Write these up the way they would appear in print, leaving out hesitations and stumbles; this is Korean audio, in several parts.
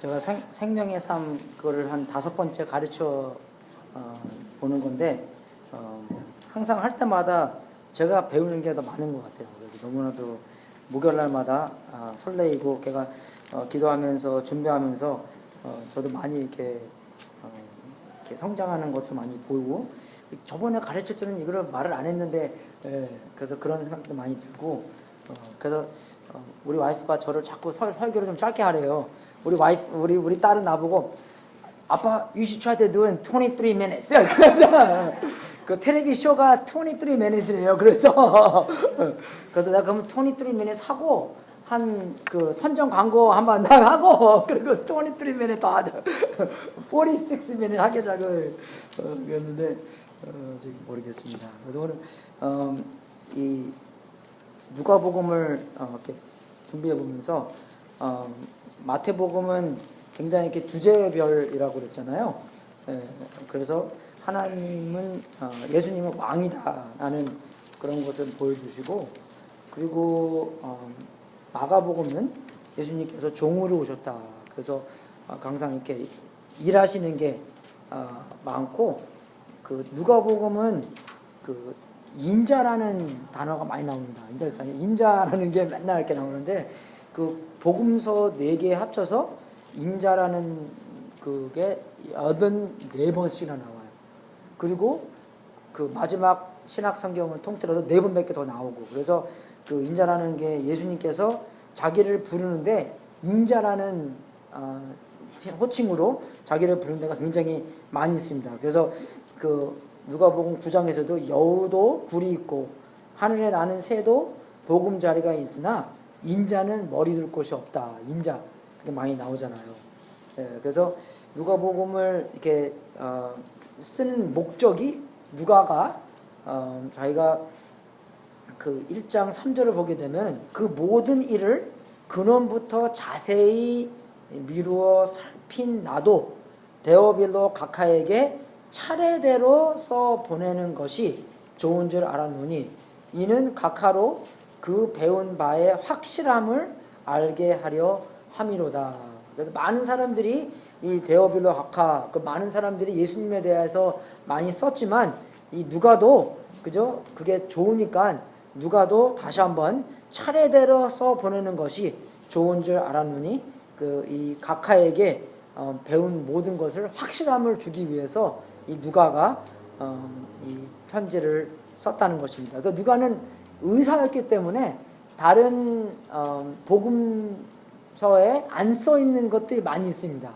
제가 생명의 삶 그거를 한 5번째 가르쳐 보는 건데 항상 할 때마다 제가 배우는 게 더 많은 것 같아요. 그래서 너무나도 목요일날마다 설레이고 걔가 기도하면서 준비하면서 저도 많이 이렇게 성장하는 것도 많이 보이고, 저번에 가르칠 때는 이걸 말을 안 했는데 그래서 그런 생각도 많이 들고, 그래서 우리 와이프가 저를 자꾸 설교를 좀 짧게 하래요. 우리 딸은 나보고 아빠 you should try to do in 23 minutes. 그 텔레비 쇼가 23 minutes래요. 그래서 내가 그러면 23 minutes 하고 한 그 선정 광고 한번 하고 그리고 23 minutes 더 하자. 46 minutes 하겠자고 그랬는데 지금 모르겠습니다. 그래서 오늘 이 누가복음을 이렇게 준비해 보면서 마태복음은 굉장히 이렇게 주제별이라고 그랬잖아요. 그래서 하나님은 예수님은 왕이다라는 그런 것을 보여주시고, 그리고 마가복음은 예수님께서 종으로 오셨다. 그래서 항상 이렇게 일하시는 게 많고, 그 누가복음은 그 인자라는 단어가 많이 나옵니다. 인자라는 게 맨날 이렇게 나오는데, 그 복음서 4개 합쳐서 인자라는 그게 84번씩이나 나와요. 그리고 그 마지막 신약 성경을 통틀어서 4번밖에 더 나오고, 그래서 그 인자라는 게 예수님께서 자기를 부르는데 인자라는 호칭으로 자기를 부르는 데가 굉장히 많이 있습니다. 그래서 그 누가복음 9장에서도 여우도 굴이 있고 하늘에 나는 새도 보금자리가 있으나 인자는 머리 둘 곳이 없다. 인자 그게 많이 나오잖아요. 그래서 누가복음을 이렇게 쓴 목적이, 누가가 자기가 그 1장 3절을 보게 되면 그 모든 일을 근원부터 자세히 미루어 살핀 나도 데오빌로 각하에게 차례대로 써 보내는 것이 좋은 줄 알았노니 이는 각하로 그 배운 바의 확실함을 알게 하려 함이로다. 그래서 많은 사람들이 이 데오빌로 각하, 그 많은 사람들이 예수님에 대해서 많이 썼지만 이 누가도 그죠? 그게 좋으니까 누가도 다시 한번 차례대로 써 보내는 것이 좋은 줄 알았노니 그 이 각하에게 배운 모든 것을 확실함을 주기 위해서 이 누가가 이 편지를 썼다는 것입니다. 그 누가는 의사였기 때문에 다른 복음서에 안 써 있는 것들이 많이 있습니다.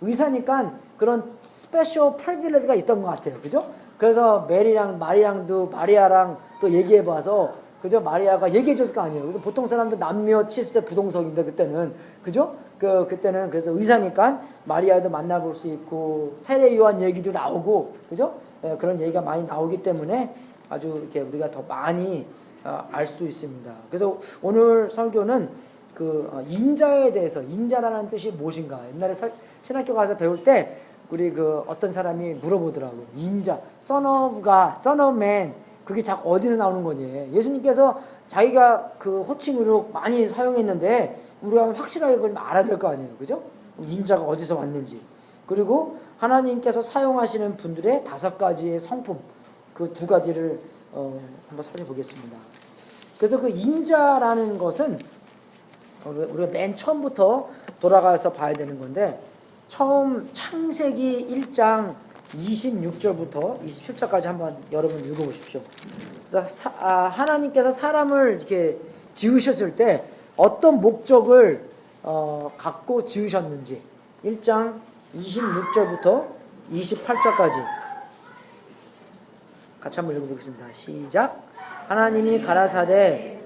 의사니까 그런 스페셜 프리빌리지가 있던 것 같아요. 그죠? 그래서 마리아랑 또 얘기해 봐서, 그죠? 마리아가 얘기해 줬을 거 아니에요. 그래서 보통 사람들 남녀 7세 부동석인데 그때는, 그죠? 그때는 그래서 의사니까 마리아도 만나볼 수 있고 세례 요한 얘기도 나오고, 그죠? 그런 얘기가 많이 나오기 때문에 아주 이렇게 우리가 더 많이 알 수도 있습니다. 그래서 오늘 설교는 그 인자에 대해서, 인자라는 뜻이 무엇인가. 옛날에 신학교 가서 배울 때 우리 그 어떤 사람이 물어보더라고요. 인자, son of God, son of man, 그게 자꾸 어디서 나오는 거니? 예수님께서 자기가 그 호칭으로 많이 사용했는데 우리가 확실하게 그걸 알아야 될 거 아니에요. 그죠? 인자가 어디서 왔는지. 그리고 하나님께서 사용하시는 분들의 5가지의 성품, 그 2가지를 한번 살펴보겠습니다. 그래서 그 인자라는 것은 우리가 맨 처음부터 돌아가서 봐야 되는 건데, 처음 창세기 1장 26절부터 27절까지 한번 여러분 읽어보십시오. 그래서 하나님께서 사람을 이렇게 지으셨을 때 어떤 목적을 갖고 지으셨는지 1장 26절부터 28절까지 같이 한번 읽어보겠습니다. 시작. 하나님이 가라사대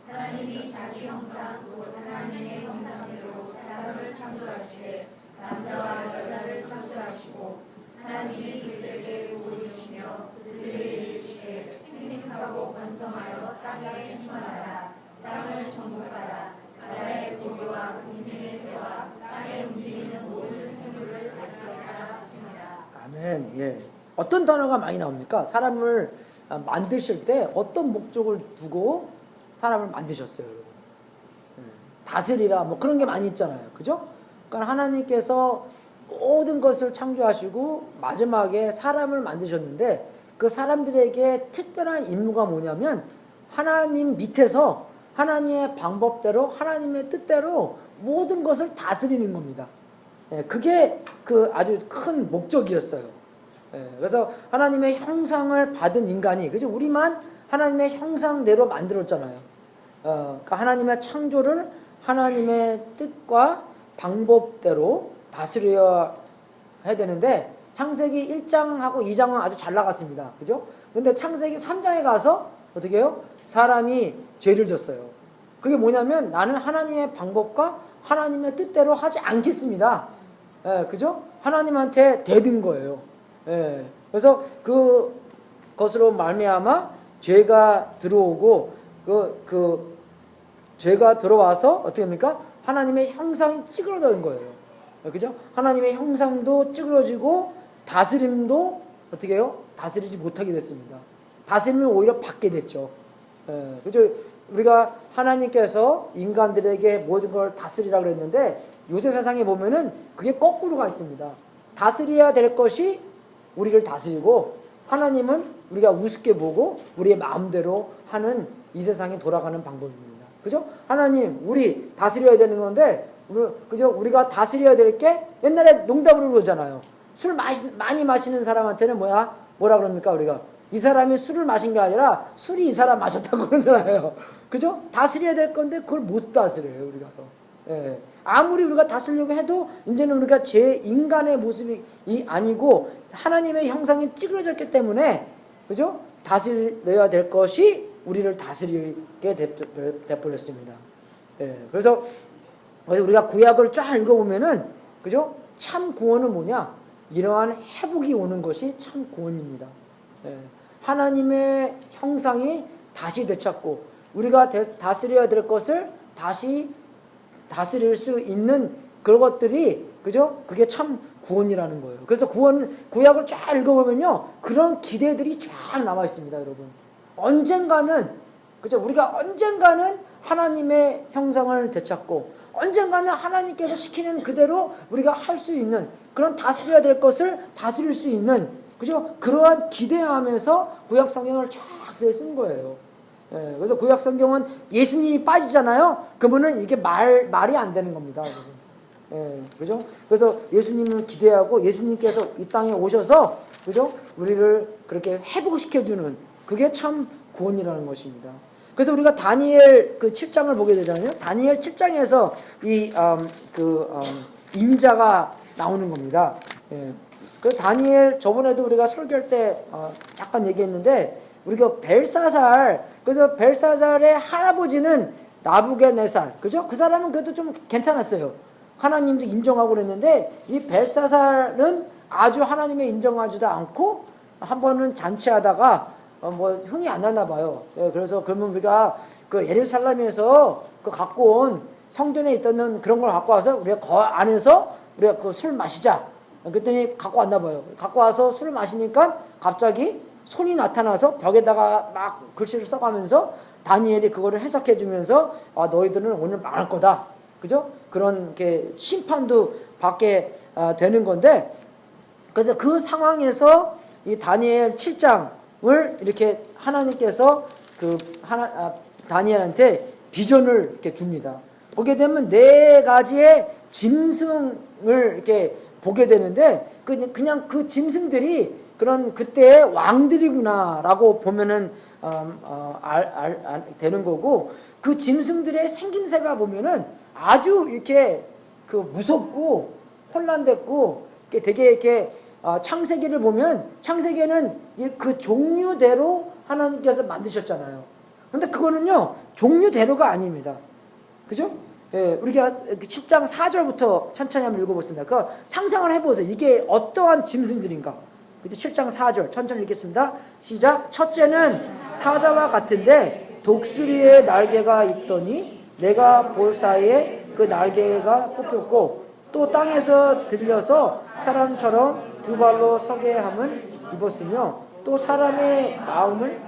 하나님이 자기 형상 곧 하나님의 형상대로 사람을 창조하시되 남자와 여자를 창조하시고 하나님이 그들에게 복을 주시며 그들에게 이르시되 생육하고 번성하여 땅에 충만하라. 땅을 정복하라. 바다의 고기와 공중의 새와 땅에 움직이는 모든 생물을 다스려라. 보면 어떤 단어가 많이 나옵니까? 사람을 만드실 때 어떤 목적을 두고 사람을 만드셨어요, 여러분? 다스리라 뭐 그런 게 많이 있잖아요, 그죠? 그러니까 하나님께서 모든 것을 창조하시고 마지막에 사람을 만드셨는데 그 사람들에게 특별한 임무가 뭐냐면 하나님 밑에서 하나님의 방법대로 하나님의 뜻대로 모든 것을 다스리는 겁니다. 그게 그 아주 큰 목적이었어요. 그래서 하나님의 형상을 받은 인간이, 그죠? 우리만 하나님의 형상대로 만들었잖아요. 그러니까 하나님의 창조를 하나님의 뜻과 방법대로 다스려야 해야 되는데 창세기 1장하고 2장은 아주 잘 나갔습니다. 그죠? 근데 창세기 3장에 가서 어떻게 해요? 사람이 죄를 졌어요. 그게 뭐냐면 나는 하나님의 방법과 하나님의 뜻대로 하지 않겠습니다. 그죠? 하나님한테 대든 거예요. 그래서 그것으로 말미암아 죄가 들어오고 죄가 들어와서 어떻게 합니까? 하나님의 형상이 찌그러진 거예요. 그죠? 하나님의 형상도 찌그러지고 다스림도 어떻게 해요? 다스리지 못하게 됐습니다. 다스림을 오히려 받게 됐죠. 그죠? 우리가 하나님께서 인간들에게 모든 걸 다스리라 그랬는데 요새 세상에 보면은 그게 거꾸로가 있습니다. 다스려야 될 것이 우리를 다스리고 하나님은 우리가 우습게 보고 우리의 마음대로 하는 이 세상에 돌아가는 방법입니다. 그죠? 하나님, 우리 다스려야 되는 건데, 그죠? 우리가 다스려야 될 게 옛날에 농담으로 그러잖아요. 술 많이 마시는 사람한테는 뭐라 그럽니까, 우리가? 이 사람이 술을 마신 게 아니라 술이 이 사람 마셨다고 그러잖아요. 그죠? 다스려야 될 건데 그걸 못 다스려요, 우리가. 아무리 우리가 다스리려고 해도 이제는 우리가 인간의 모습이 아니고 하나님의 형상이 찌그러졌기 때문에, 그죠? 다스려야 될 것이 우리를 다스리게 돼버렸습니다. 그래서 우리가 구약을 쫙 읽어보면은, 그죠? 참 구원은 뭐냐? 이러한 회복이 오는 것이 참 구원입니다. 하나님의 형상이 다시 되찾고 우리가 다스려야 될 것을 다시 다스릴 수 있는 그런 것들이, 그죠? 그게 참 구원이라는 거예요. 그래서 구약을 쫙 읽어보면요, 그런 기대들이 쫙 남아 있습니다, 여러분. 언젠가는, 그죠? 우리가 언젠가는 하나님의 형상을 되찾고, 언젠가는 하나님께서 시키는 그대로 우리가 할 수 있는 그런 다스려야 될 것을 다스릴 수 있는, 그죠? 그러한 기대하면서 구약 성경을 쫙 쓴 거예요. 그래서 구약 성경은 예수님이 빠지잖아요. 그러면은 이게 말이 안 되는 겁니다, 그죠? 그래서 예수님을 기대하고 예수님께서 이 땅에 오셔서, 그죠? 우리를 그렇게 회복시켜주는 그게 참 구원이라는 것입니다. 그래서 우리가 다니엘 7장을 보게 되잖아요. 다니엘 7장에서 인자가 나오는 겁니다. 그 다니엘 저번에도 우리가 설교할 때 잠깐 얘기했는데, 우리가 그래서 벨사살의 할아버지는 나부갓네살, 그죠? 그 사람은 그래도 좀 괜찮았어요. 하나님도 인정하고 그랬는데 이 벨사살은 아주 하나님의 인정하지도 않고 한 번은 잔치하다가 뭐 흥이 안 나나 봐요. 그래서 그러면 우리가 그 예루살렘에서 그 갖고 온 성전에 있던 그런 걸 갖고 와서 우리가 그 안에서 우리가 그 술 마시자. 그랬더니 갖고 왔나 봐요. 갖고 와서 술을 마시니까 갑자기 손이 나타나서 벽에다가 막 글씨를 써가면서 다니엘이 그거를 해석해 주면서 너희들은 오늘 망할 거다. 그죠? 그런 게 심판도 받게 되는 건데, 그래서 그 상황에서 이 다니엘 7장을 이렇게 하나님께서 다니엘한테 비전을 이렇게 줍니다. 보게 되면 4가지의 짐승을 이렇게 보게 되는데, 그냥 그 짐승들이 그런 그때의 왕들이구나라고 보면은 되는 거고, 그 짐승들의 생김새가 보면은 아주 이렇게 그 무섭고 혼란됐고, 되게 이렇게 창세기를 보면 창세기는 그 종류대로 하나님께서 만드셨잖아요. 근데 그거는요 종류대로가 아닙니다. 그죠? 우리가 10장 4절부터 천천히 한번 읽어보겠습니다. 그 상상을 해보세요. 이게 어떠한 짐승들인가? 7장 4절 천천히 읽겠습니다. 시작. 첫째는 사자와 같은데 독수리의 날개가 있더니 내가 볼 사이에 그 날개가 뽑혔고 또 땅에서 들려서 사람처럼 두 발로 서게 함은 입었으며 또 사람의 마음을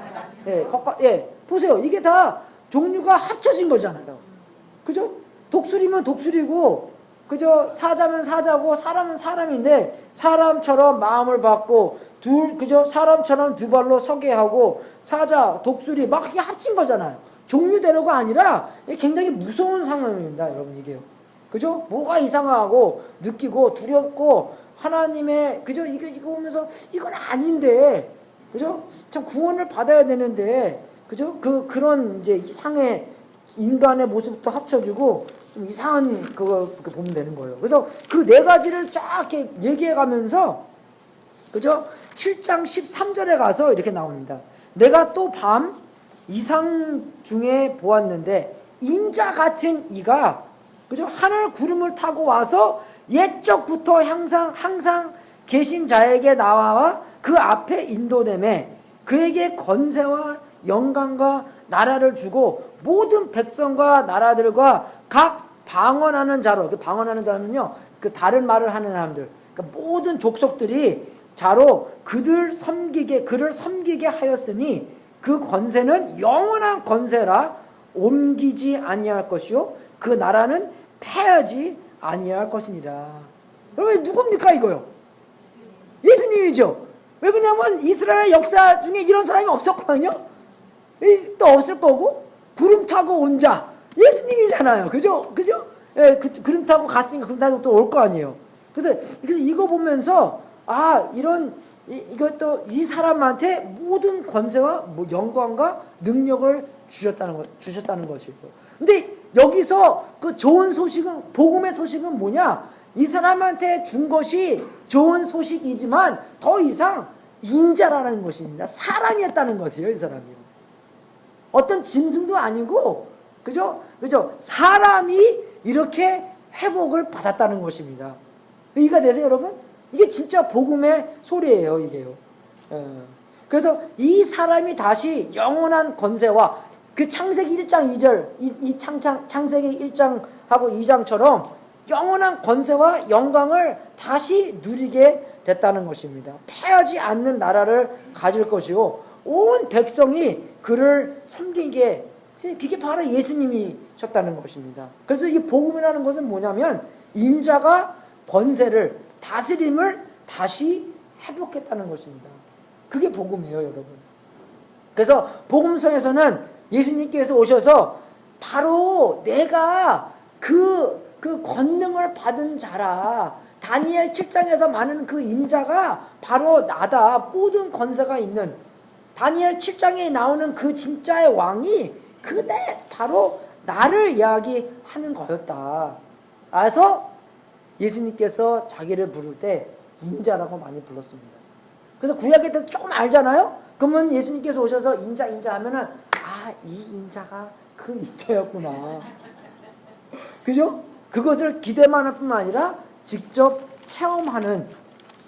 보세요. 이게 다 종류가 합쳐진 거잖아요. 그죠? 독수리면 독수리고, 그죠? 사자면 사자고, 사람은 사람인데, 사람처럼 마음을 받고, 그죠? 사람처럼 두 발로 서게 하고, 사자, 독수리, 막 이게 합친 거잖아요. 종류대로가 아니라 굉장히 무서운 상황입니다, 여러분, 이게요. 그죠? 뭐가 이상하고, 느끼고, 두렵고, 하나님의, 그죠? 이거 보면서, 이건 아닌데, 그죠? 참 구원을 받아야 되는데, 그죠? 그런 이제 이상의 인간의 모습도 합쳐지고, 좀 이상한 그거 보면 되는 거예요. 그래서 그 네 가지를 쫙 이렇게 얘기해 가면서, 그죠? 7장 13절에 가서 이렇게 나옵니다. 내가 또 밤 이상 중에 보았는데, 인자 같은 이가, 그죠? 하늘 구름을 타고 와서 옛적부터 항상 계신 자에게 나와 그 앞에 인도되매 그에게 권세와 영광과 나라를 주고 모든 백성과 나라들과 각 방언하는 자로, 그 방언하는 자는요, 그 다른 말을 하는 사람들, 그러니까 모든 족속들이 자로 그를 섬기게 하였으니 그 권세는 영원한 권세라 옮기지 아니할 것이요 그 나라는 패하지 아니할 것이니라. 그러면 누굽니까 이거요? 예수님이죠. 왜 그러냐면 이스라엘 역사 중에 이런 사람이 없었거든요. 또 없을 거고, 구름 타고 온 자 예수님이잖아요. 그죠? 예, 구름 타고 갔으니까 구름 타고 또 올 거 아니에요. 그래서 이거 보면서 이것도 이 사람한테 모든 권세와 영광과 능력을 주셨다는 것이고. 근데 여기서 그 좋은 소식은, 복음의 소식은 뭐냐? 이 사람한테 준 것이 좋은 소식이지만 더 이상 인자라는 것입니다. 사람이었다는 것이에요, 이 사람이. 어떤 짐승도 아니고, 그죠? 사람이 이렇게 회복을 받았다는 것입니다. 이해가 되세요, 여러분? 이게 진짜 복음의 소리예요, 이게요. 그래서 이 사람이 다시 영원한 권세와 그 창세기 1장 2절, 창세기 1장하고 2장처럼 영원한 권세와 영광을 다시 누리게 됐다는 것입니다. 패하지 않는 나라를 가질 것이고, 온 백성이 그를 섬기게, 그게 바로 예수님이셨다는 것입니다. 그래서 이 복음이라는 것은 뭐냐면, 인자가 권세를, 다스림을 다시 회복했다는 것입니다. 그게 복음이에요, 여러분. 그래서 복음서에서는 예수님께서 오셔서 바로 내가 그 권능을 받은 자라, 다니엘 7장에서 말하는 그 인자가 바로 나다, 모든 권세가 있는, 다니엘 7장에 나오는 그 진짜의 왕이 바로 나를 이야기하는 거였다. 그래서 예수님께서 자기를 부를 때 인자라고 많이 불렀습니다. 그래서 구약에 대해서 조금 알잖아요? 그러면 예수님께서 오셔서 인자 하면은, 이 인자가 그 인자였구나. 그죠? 그것을 기대만 할 뿐만 아니라 직접 체험하는,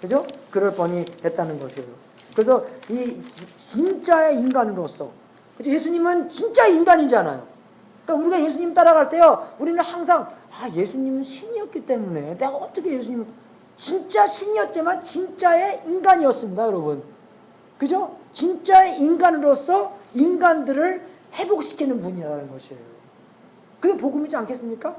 그죠? 그럴 뻔히 됐다는 것이에요. 그래서 이 진짜의 인간으로서, 그죠? 예수님은 진짜 인간이잖아요. 그러니까 우리가 예수님 따라갈 때요, 우리는 항상 예수님은 신이었기 때문에 내가 어떻게 예수님, 진짜 신이었지만 진짜의 인간이었습니다, 여러분. 그죠? 진짜의 인간으로서 인간들을 회복시키는 분이라는 것이에요. 그게 복음이지 않겠습니까?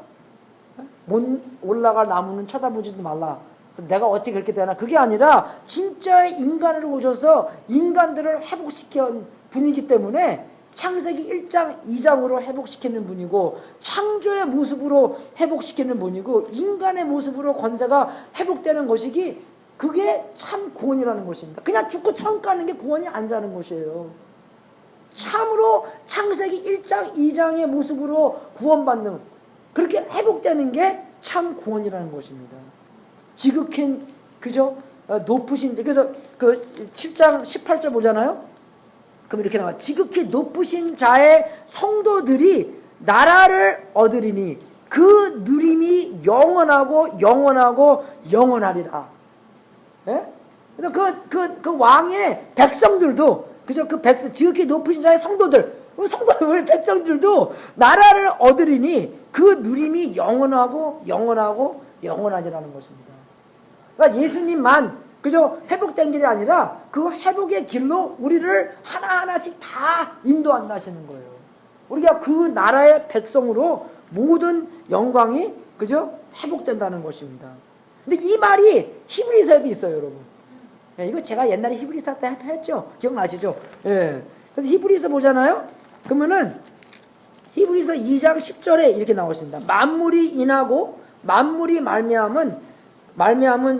못 올라갈 나무는 쳐다보지도 말라. 내가 어떻게 그렇게 되나? 그게 아니라 진짜의 인간으로 오셔서 인간들을 회복시킨 분이기 때문에 창세기 1장, 2장으로 회복시키는 분이고, 창조의 모습으로 회복시키는 분이고, 인간의 모습으로 권세가 회복되는 것이기, 그게 참 구원이라는 것입니다. 그냥 죽고 처음 가는 게 구원이 아니라는 것이에요. 참으로 창세기 1장, 2장의 모습으로 구원받는, 그렇게 회복되는 게 참 구원이라는 것입니다. 지극히, 그죠? 높으신, 그래서 그 7장 18절 보잖아요? 그럼 이렇게 나와. 지극히 높으신 자의 성도들이 나라를 얻으리니 그 누림이 영원하고 영원하리라. 예? 그래서 그 왕의 백성들도, 그죠? 지극히 높으신 자의 성도들, 백성들도 나라를 얻으리니 그 누림이 영원하리라는 것입니다. 그러니까 예수님만, 그죠? 회복된 길이 아니라 그 회복의 길로 우리를 하나하나씩 다 인도한다시는 거예요. 우리가 그 나라의 백성으로 모든 영광이 그죠? 회복된다는 것입니다. 근데 이 말이 히브리서에도 있어요, 여러분. 예, 이거 제가 옛날에 히브리서 때 했죠. 기억나시죠? 예. 그래서 히브리서 보잖아요. 그러면은 히브리서 2장 10절에 이렇게 나오십니다. 만물이 인하고 만물이 말미암은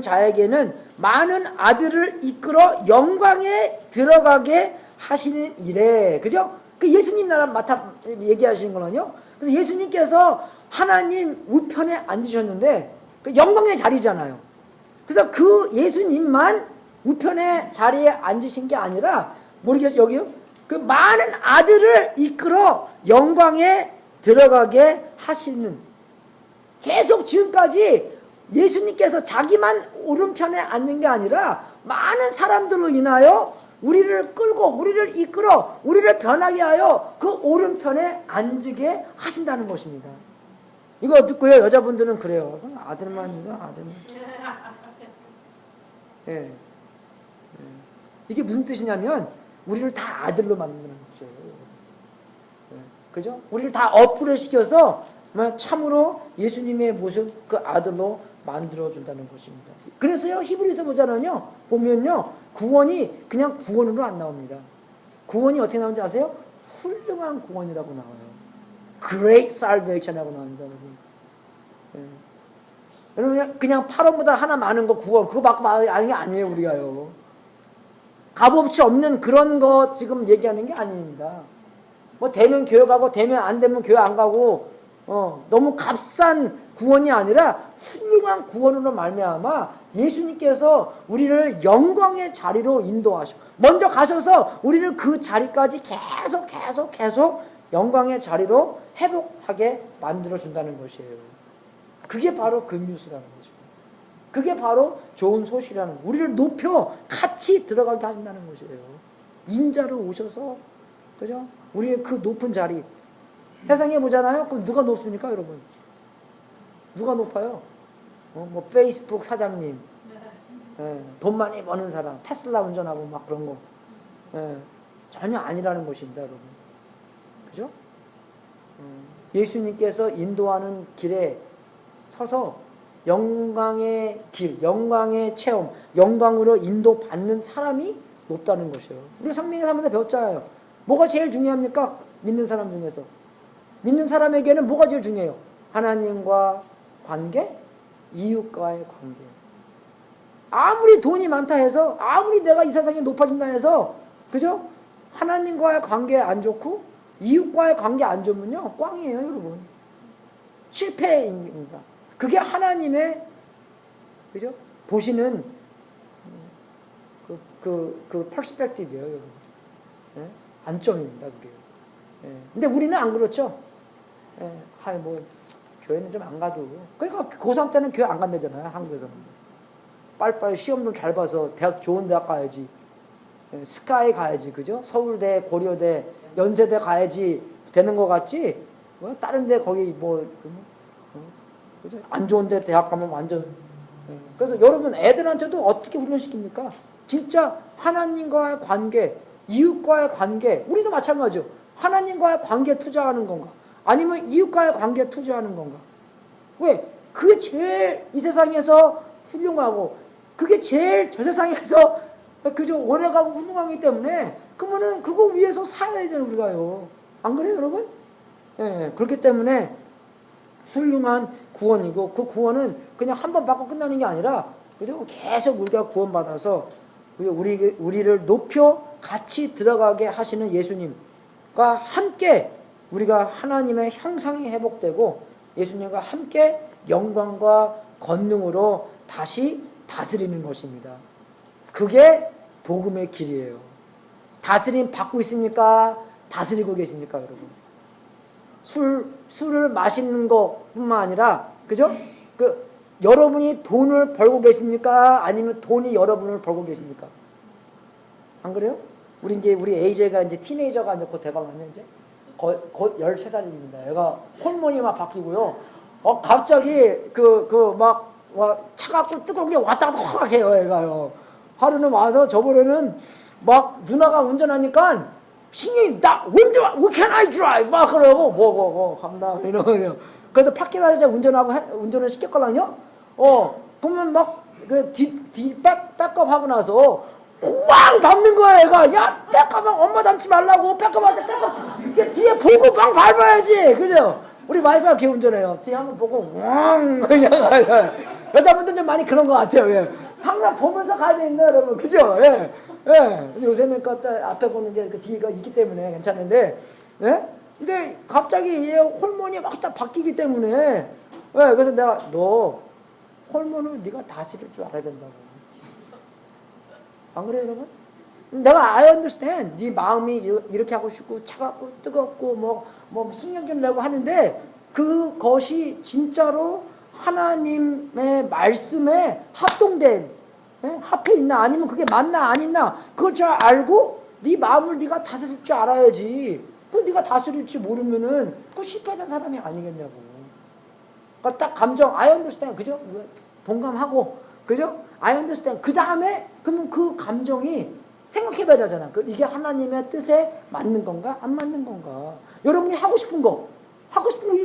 자에게는 많은 아들을 이끌어 영광에 들어가게 하시는 이래. 그죠? 그 예수님 나라 얘기하시는 거는요. 그래서 예수님께서 하나님 우편에 앉으셨는데 그 영광의 자리잖아요. 그래서 그 예수님만 우편의 자리에 앉으신 게 아니라 모르겠어요. 여기요? 그 많은 아들을 이끌어 영광에 들어가게 하시는, 계속 지금까지 예수님께서 자기만 오른편에 앉는 게 아니라 많은 사람들로 인하여 우리를 끌고 우리를 이끌어 우리를 변하게 하여 그 오른편에 앉게 하신다는 것입니다. 이거 듣고요, 여자분들은 그래요. 아들만. 예. 이게 무슨 뜻이냐면 우리를 다 아들로 만드는 거죠. 그죠? 우리를 다 업그레이드 시켜서 참으로 예수님의 모습 그 아들로 만들어준다는 것입니다. 그래서요, 히브리서 보자면요, 보면요, 구원이 그냥 구원으로 안 나옵니다. 구원이 어떻게 나오는지 아세요? 훌륭한 구원이라고 나와요. Great Salvation이라고 나옵니다, 여러분. 여러분, 그냥 8원보다 하나 많은 거 구원, 그거 받고 하는 게 아니에요, 우리가요. 값없이 없는 그런 거 지금 얘기하는 게 아닙니다. 뭐 되면 교회 가고 되면 안 되면 교회 안 가고 너무 값싼 구원이 아니라 훌륭한 구원으로 말미암아 예수님께서 우리를 영광의 자리로 인도하셔. 먼저 가셔서 우리를 그 자리까지 계속 영광의 자리로 회복하게 만들어 준다는 것이에요. 그게 바로 굿뉴스라는 거죠. 그게 바로 좋은 소식이라는 거예요. 우리를 높여 같이 들어가게 하신다는 것이에요. 인자로 오셔서, 그죠? 우리의 그 높은 자리. 세상에 보잖아요? 그럼 누가 높습니까, 여러분? 누가 높아요? 뭐, 페이스북 사장님, 돈 많이 버는 사람, 테슬라 운전하고 막 그런 거. 전혀 아니라는 것입니다, 여러분. 그죠? 예수님께서 인도하는 길에 서서 영광의 길, 영광의 체험, 영광으로 인도받는 사람이 높다는 것이에요. 우리 성민이 사람한테 배웠잖아요. 뭐가 제일 중요합니까? 믿는 사람 중에서. 믿는 사람에게는 뭐가 제일 중요해요? 하나님과 관계, 이웃과의 관계. 아무리 돈이 많다 해서, 아무리 내가 이 세상에 높아진다 해서, 그죠? 하나님과의 관계 안 좋고, 이웃과의 관계 안 좋으면요, 꽝이에요, 여러분. 실패입니다. 그게 하나님의, 그죠? 보시는 그 퍼스펙티브예요, 여러분. 예? 관점입니다, 그게. 예. 근데 우리는 안 그렇죠. 예. 뭐 교회는 좀 안 가도. 그러니까 고3 때는 교회 안 간다잖아요, 한국에서는. 빨리빨리 시험 좀 잘 봐서 대학 좋은 대학 가야지. 예. 스카이 가야지, 그죠? 서울대, 고려대, 연세대 가야지 되는 것 같지. 뭐 다른 데 거기 그죠? 안 좋은데 대학 가면 완전. 예. 그래서 여러분 애들한테도 어떻게 훈련시킵니까? 진짜 하나님과의 관계, 이웃과의 관계, 우리도 마찬가지죠. 하나님과의 관계에 투자하는 건가? 아니면 이웃과의 관계에 투자하는 건가? 왜? 그게 제일 이 세상에서 훌륭하고, 그게 제일 저 세상에서 그저 원해가고 훌륭하기 때문에, 그러면은 그거 위해서 살아야 되잖아요, 우리가요. 안 그래요, 여러분? 예, 그렇기 때문에 훌륭한 구원이고, 그 구원은 그냥 한 번 받고 끝나는 게 아니라, 그죠? 계속 우리가 구원받아서 우리를 높여 같이 들어가게 하시는 예수님과 함께 우리가 하나님의 형상이 회복되고 예수님과 함께 영광과 권능으로 다시 다스리는 것입니다. 그게 복음의 길이에요. 다스림 받고 있습니까? 다스리고 계십니까, 여러분? 술을 마시는 것뿐만 아니라, 그죠? 여러분이 돈을 벌고 계십니까? 아니면 돈이 여러분을 벌고 계십니까? 안 그래요? 우리 AJ가 이제 티네이저가 이제 곧 대박나면 이제 곧 13살입니다. 얘가 호르몬이 막 바뀌고요. 갑자기 막 차 갖고 뜨거운 게 왔다 갔다 확 해요, 얘가요. 하루는 와서 저번에는 막 누나가 운전하니까 신이 나 When can I drive? 막 그러고 뭐 감당 이러고 그래서 밖에서 이제 운전을 시켰거든요. 그러면 막그 백업 하고 나서 꽝 밟는 거야 얘가. 야 백업 엄마 닮지 말라고 백업할 때 백업 뒤에 보고 빵 밟아야지. 그죠? 우리 와이프가 걔 운전해요. 뒤에 한번 보고 왕 그냥 여자분들 좀 많이 그런 것 같아요. 예. 항상 보면서 가야 되는데 여러분 그죠? 예. 예. 요새는 그 앞에 보는 게 그 뒤가 있기 때문에 괜찮은데, 예? 근데 갑자기 얘 호르몬이 막 다 바뀌기 때문에, 예. 그래서 내가 너 호르몬을 네가 다스릴 줄 알아야 된다고. 안 그래요, 여러분? 내가 I understand. 네 마음이 이렇게 하고 싶고 차갑고 뜨겁고 뭐 신경 좀 내고 하는데 그것이 진짜로 하나님의 말씀에 합동된 합해 있나 아니면 그게 맞나 안 있나 그걸 잘 알고 네 마음을 네가 다스릴 줄 알아야지. 그 네가 다스릴 줄 모르면은 그 실패한 사람이 아니겠냐고. 그러니까 딱 감정 I understand 그죠? 동감하고 그죠? I understand. 그 다음에 그러면 그 감정이 생각해봐야 되잖아. 이게 하나님의 뜻에 맞는 건가 안 맞는 건가. 여러분이 하고 싶은 거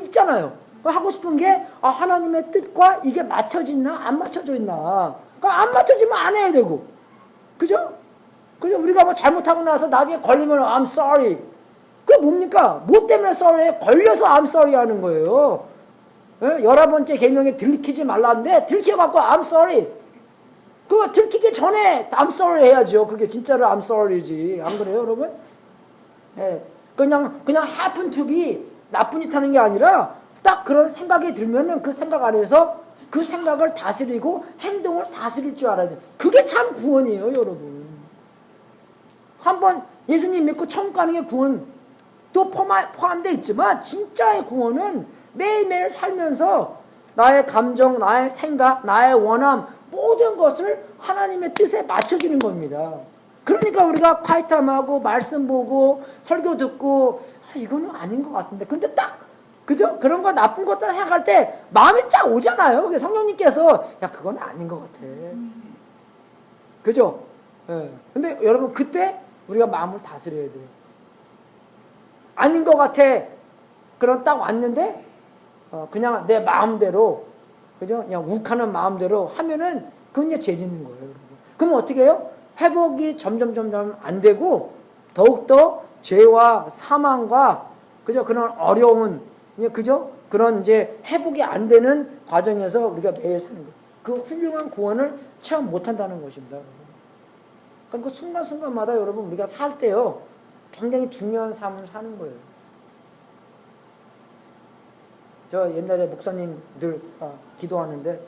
있잖아요. 하고 싶은 게 하나님의 뜻과 이게 맞춰지나 안 맞춰져 있나. 그러니까 안 맞춰지면 안 해야 되고. 그죠? 우리가 뭐 잘못하고 나서 나중에 걸리면 I'm sorry. 그게 뭡니까? 뭐 때문에 sorry? 걸려서 I'm sorry 하는 거예요. 11번째 계명에 들키지 말라는데 들켜갖고 I'm sorry. 그거 들키기 전에 I'm sorry 해야죠. 그게 진짜로 I'm sorry지. 안 그래요, 여러분? 예. 그냥 happen to be 나쁜 짓 하는 게 아니라 딱 그런 생각이 들면은 그 생각 안에서 그 생각을 다스리고 행동을 다스릴 줄 알아야 돼. 그게 참 구원이에요, 여러분. 한번 예수님 믿고 천국 가는 게 구원도 포함되어 있지만 진짜의 구원은 매일매일 살면서 나의 감정, 나의 생각, 나의 원함 모든 것을 하나님의 뜻에 맞춰주는 겁니다. 그러니까 우리가 콰이트함하고 말씀 보고 설교 듣고 이거는 아닌 것 같은데 근데 딱 그죠? 그런 거 나쁜 것도 생각할 때 마음이 쫙 오잖아요. 성령님께서 야 그건 아닌 것 같아. 그죠? 예. 근데 여러분 그때 우리가 마음을 다스려야 돼요. 아닌 것 같아. 그런 딱 왔는데 그냥 내 마음대로 그죠? 그냥 욱하는 마음대로 하면은 그건 이제 죄 짓는 거예요. 여러분. 그럼 어떻게 해요? 회복이 점점 안 되고 더욱더 죄와 사망과 그죠? 그런 어려운 그죠? 그런 이제 회복이 안 되는 과정에서 우리가 매일 사는 거예요. 그 훌륭한 구원을 체험 못 한다는 것입니다. 그러니까 그 순간순간마다 여러분 우리가 살 때요. 굉장히 중요한 삶을 사는 거예요. 저 옛날에 목사님들 기도하는데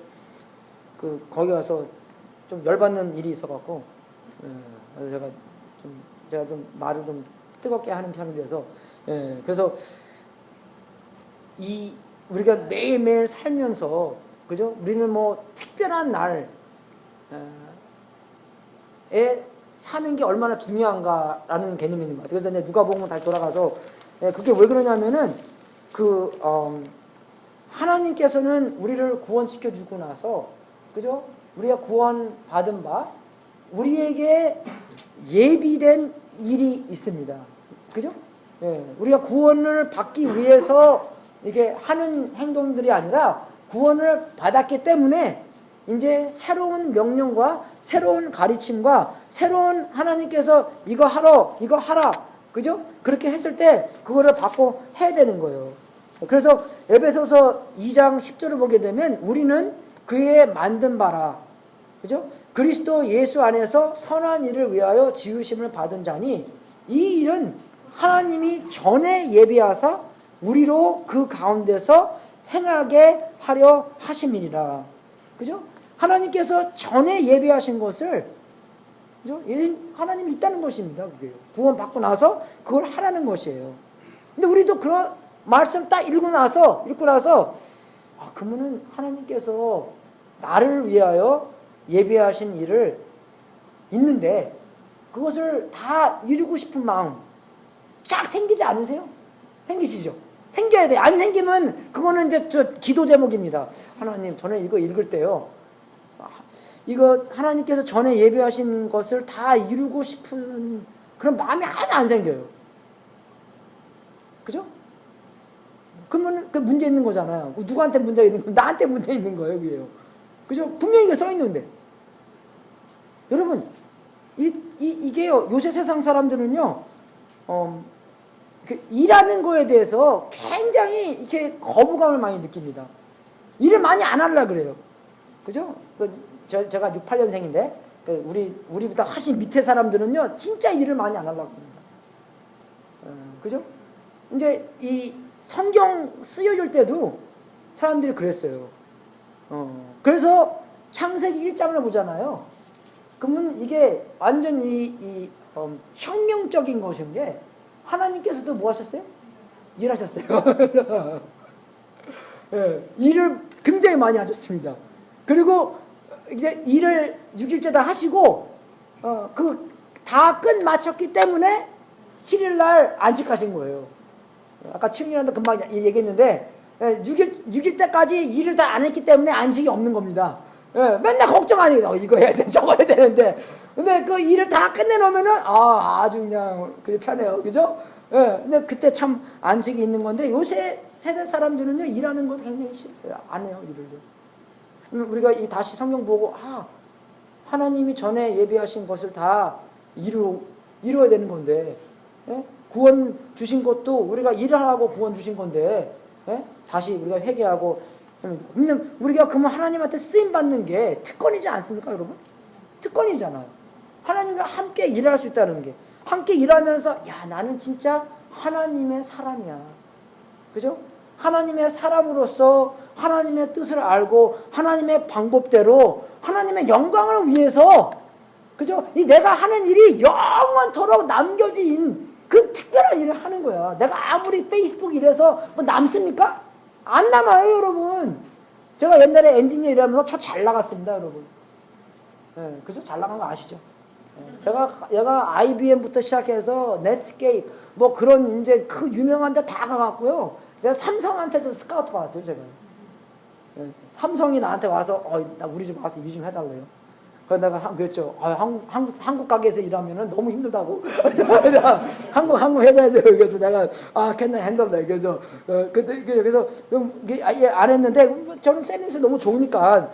거기 가서 좀 열받는 일이 있어갖고 그래서 제가 좀 말을 좀 뜨겁게 하는 편이라서 그래서 우리가 매일매일 살면서 그죠? 우리는 뭐 특별한 날에 사는 게 얼마나 중요한가라는 개념이 있는 것 같아요. 그래서 이제 누가복음 다시 돌아가서 그게 왜 그러냐면은 하나님께서는 우리를 구원시켜 주고 나서 그죠? 우리가 구원 받은 바 우리에게 예비된 일이 있습니다. 그죠? 우리가 구원을 받기 위해서 이게 하는 행동들이 아니라 구원을 받았기 때문에 이제 새로운 명령과 새로운 가르침과 새로운 하나님께서 이거 하라. 그죠? 그렇게 했을 때 그거를 받고 해야 되는 거예요. 그래서 에베소서 2장 10절을 보게 되면 우리는 그의 만든 바라. 그죠? 그리스도 예수 안에서 선한 일을 위하여 지으심을 받은 자니 이 일은 하나님이 전에 예비하사 우리로 그 가운데서 행하게 하려 하심이니라. 그죠? 하나님께서 전에 예비하신 것을 그죠? 하나님이 있다는 것입니다. 그게 구원 받고 나서 그걸 하라는 것이에요. 근데 우리도 그런 말씀 딱 읽고 나서 그러면은 하나님께서 나를 위하여 예비하신 일을 있는데 그것을 다 이루고 싶은 마음 쫙 생기지 않으세요? 생기시죠? 생겨야 돼. 안 생기면 그거는 이제 기도 제목입니다. 하나님, 저는 이거 읽을 때요. 이거 하나님께서 전에 예배하신 것을 다 이루고 싶은 그런 마음이 하나도 안 생겨요. 그죠? 그러면 그 문제 있는 거잖아요. 누구한테 문제 있는 거예요? 나한테 문제 있는 거예요, 그게요. 그죠? 분명히 이게 써 있는데. 여러분, 이게요, 요새 세상 사람들은요, 일하는 거에 대해서 굉장히 이렇게 거부감을 많이 느낍니다. 일을 많이 안 하려고 그래요. 그죠? 제가 68년생인데, 우리보다 훨씬 밑에 사람들은요, 진짜 일을 많이 안 하려고 합니다. 그죠? 이제 이 성경 쓰여줄 때도 사람들이 그랬어요. 그래서 창세기 1장을 보잖아요. 그러면 이게 완전 혁명적인 것인 게 하나님께서도 뭐 하셨어요? 일하셨어요. 예, 일을 굉장히 많이 하셨습니다. 그리고 이제 일을 6일째 다 하시고 다 끝 마쳤기 때문에 7일 날 안식하신 거예요. 아까 7년도 금방 얘기했는데 6일 때까지 일을 다 안 했기 때문에 안식이 없는 겁니다. 예, 맨날 걱정하니까 이거 해야 돼 저거 해야 되는데 근데 그 일을 다 끝내놓으면은 아주 그냥 그게 편해요. 그죠? 예, 근데 그때 참 안식이 있는 건데 요새 세대 사람들은요 일하는 거 굉장히 싫어요. 안 해요 일을. 우리가 다시 성경 보고 하나님이 전에 예비하신 것을 다 이루어야 되는 건데 예? 구원 주신 것도 우리가 일을 하라고 구원 주신 건데 예? 다시 우리가 회개하고 우리가 그러면 하나님한테 쓰임 받는 게 특권이지 않습니까, 여러분? 특권이잖아요. 하나님과 함께 일할 수 있다는 게 함께 일하면서 야 나는 진짜 하나님의 사람이야. 그죠? 하나님의 사람으로서 하나님의 뜻을 알고 하나님의 방법대로 하나님의 영광을 위해서 그죠? 내가 하는 일이 영원토록 남겨진 그 특별한 일을 하는 거야. 내가 아무리 페이스북 일해서 뭐 남습니까? 안 남아요, 여러분. 제가 옛날에 엔지니어 일하면서 잘 나갔습니다, 여러분. 예, 그죠? 잘 나간 거 아시죠? 예, 얘가 IBM부터 시작해서 넷스케이프 뭐 그런 이제 그 유명한 데 다 가갖고요. 내가 삼성한테도 스카우트 받았어요, 제가. 예, 삼성이 나한테 와서 나 우리 집 와서 일 좀 해달래요. 그래서 내가 그랬죠. 한국 가게에서 일하면은 너무 힘들다고. 한국 회사에서 그래서 내가 can I handle that? 그래서 안 했는데 저는 세미스 너무 좋으니까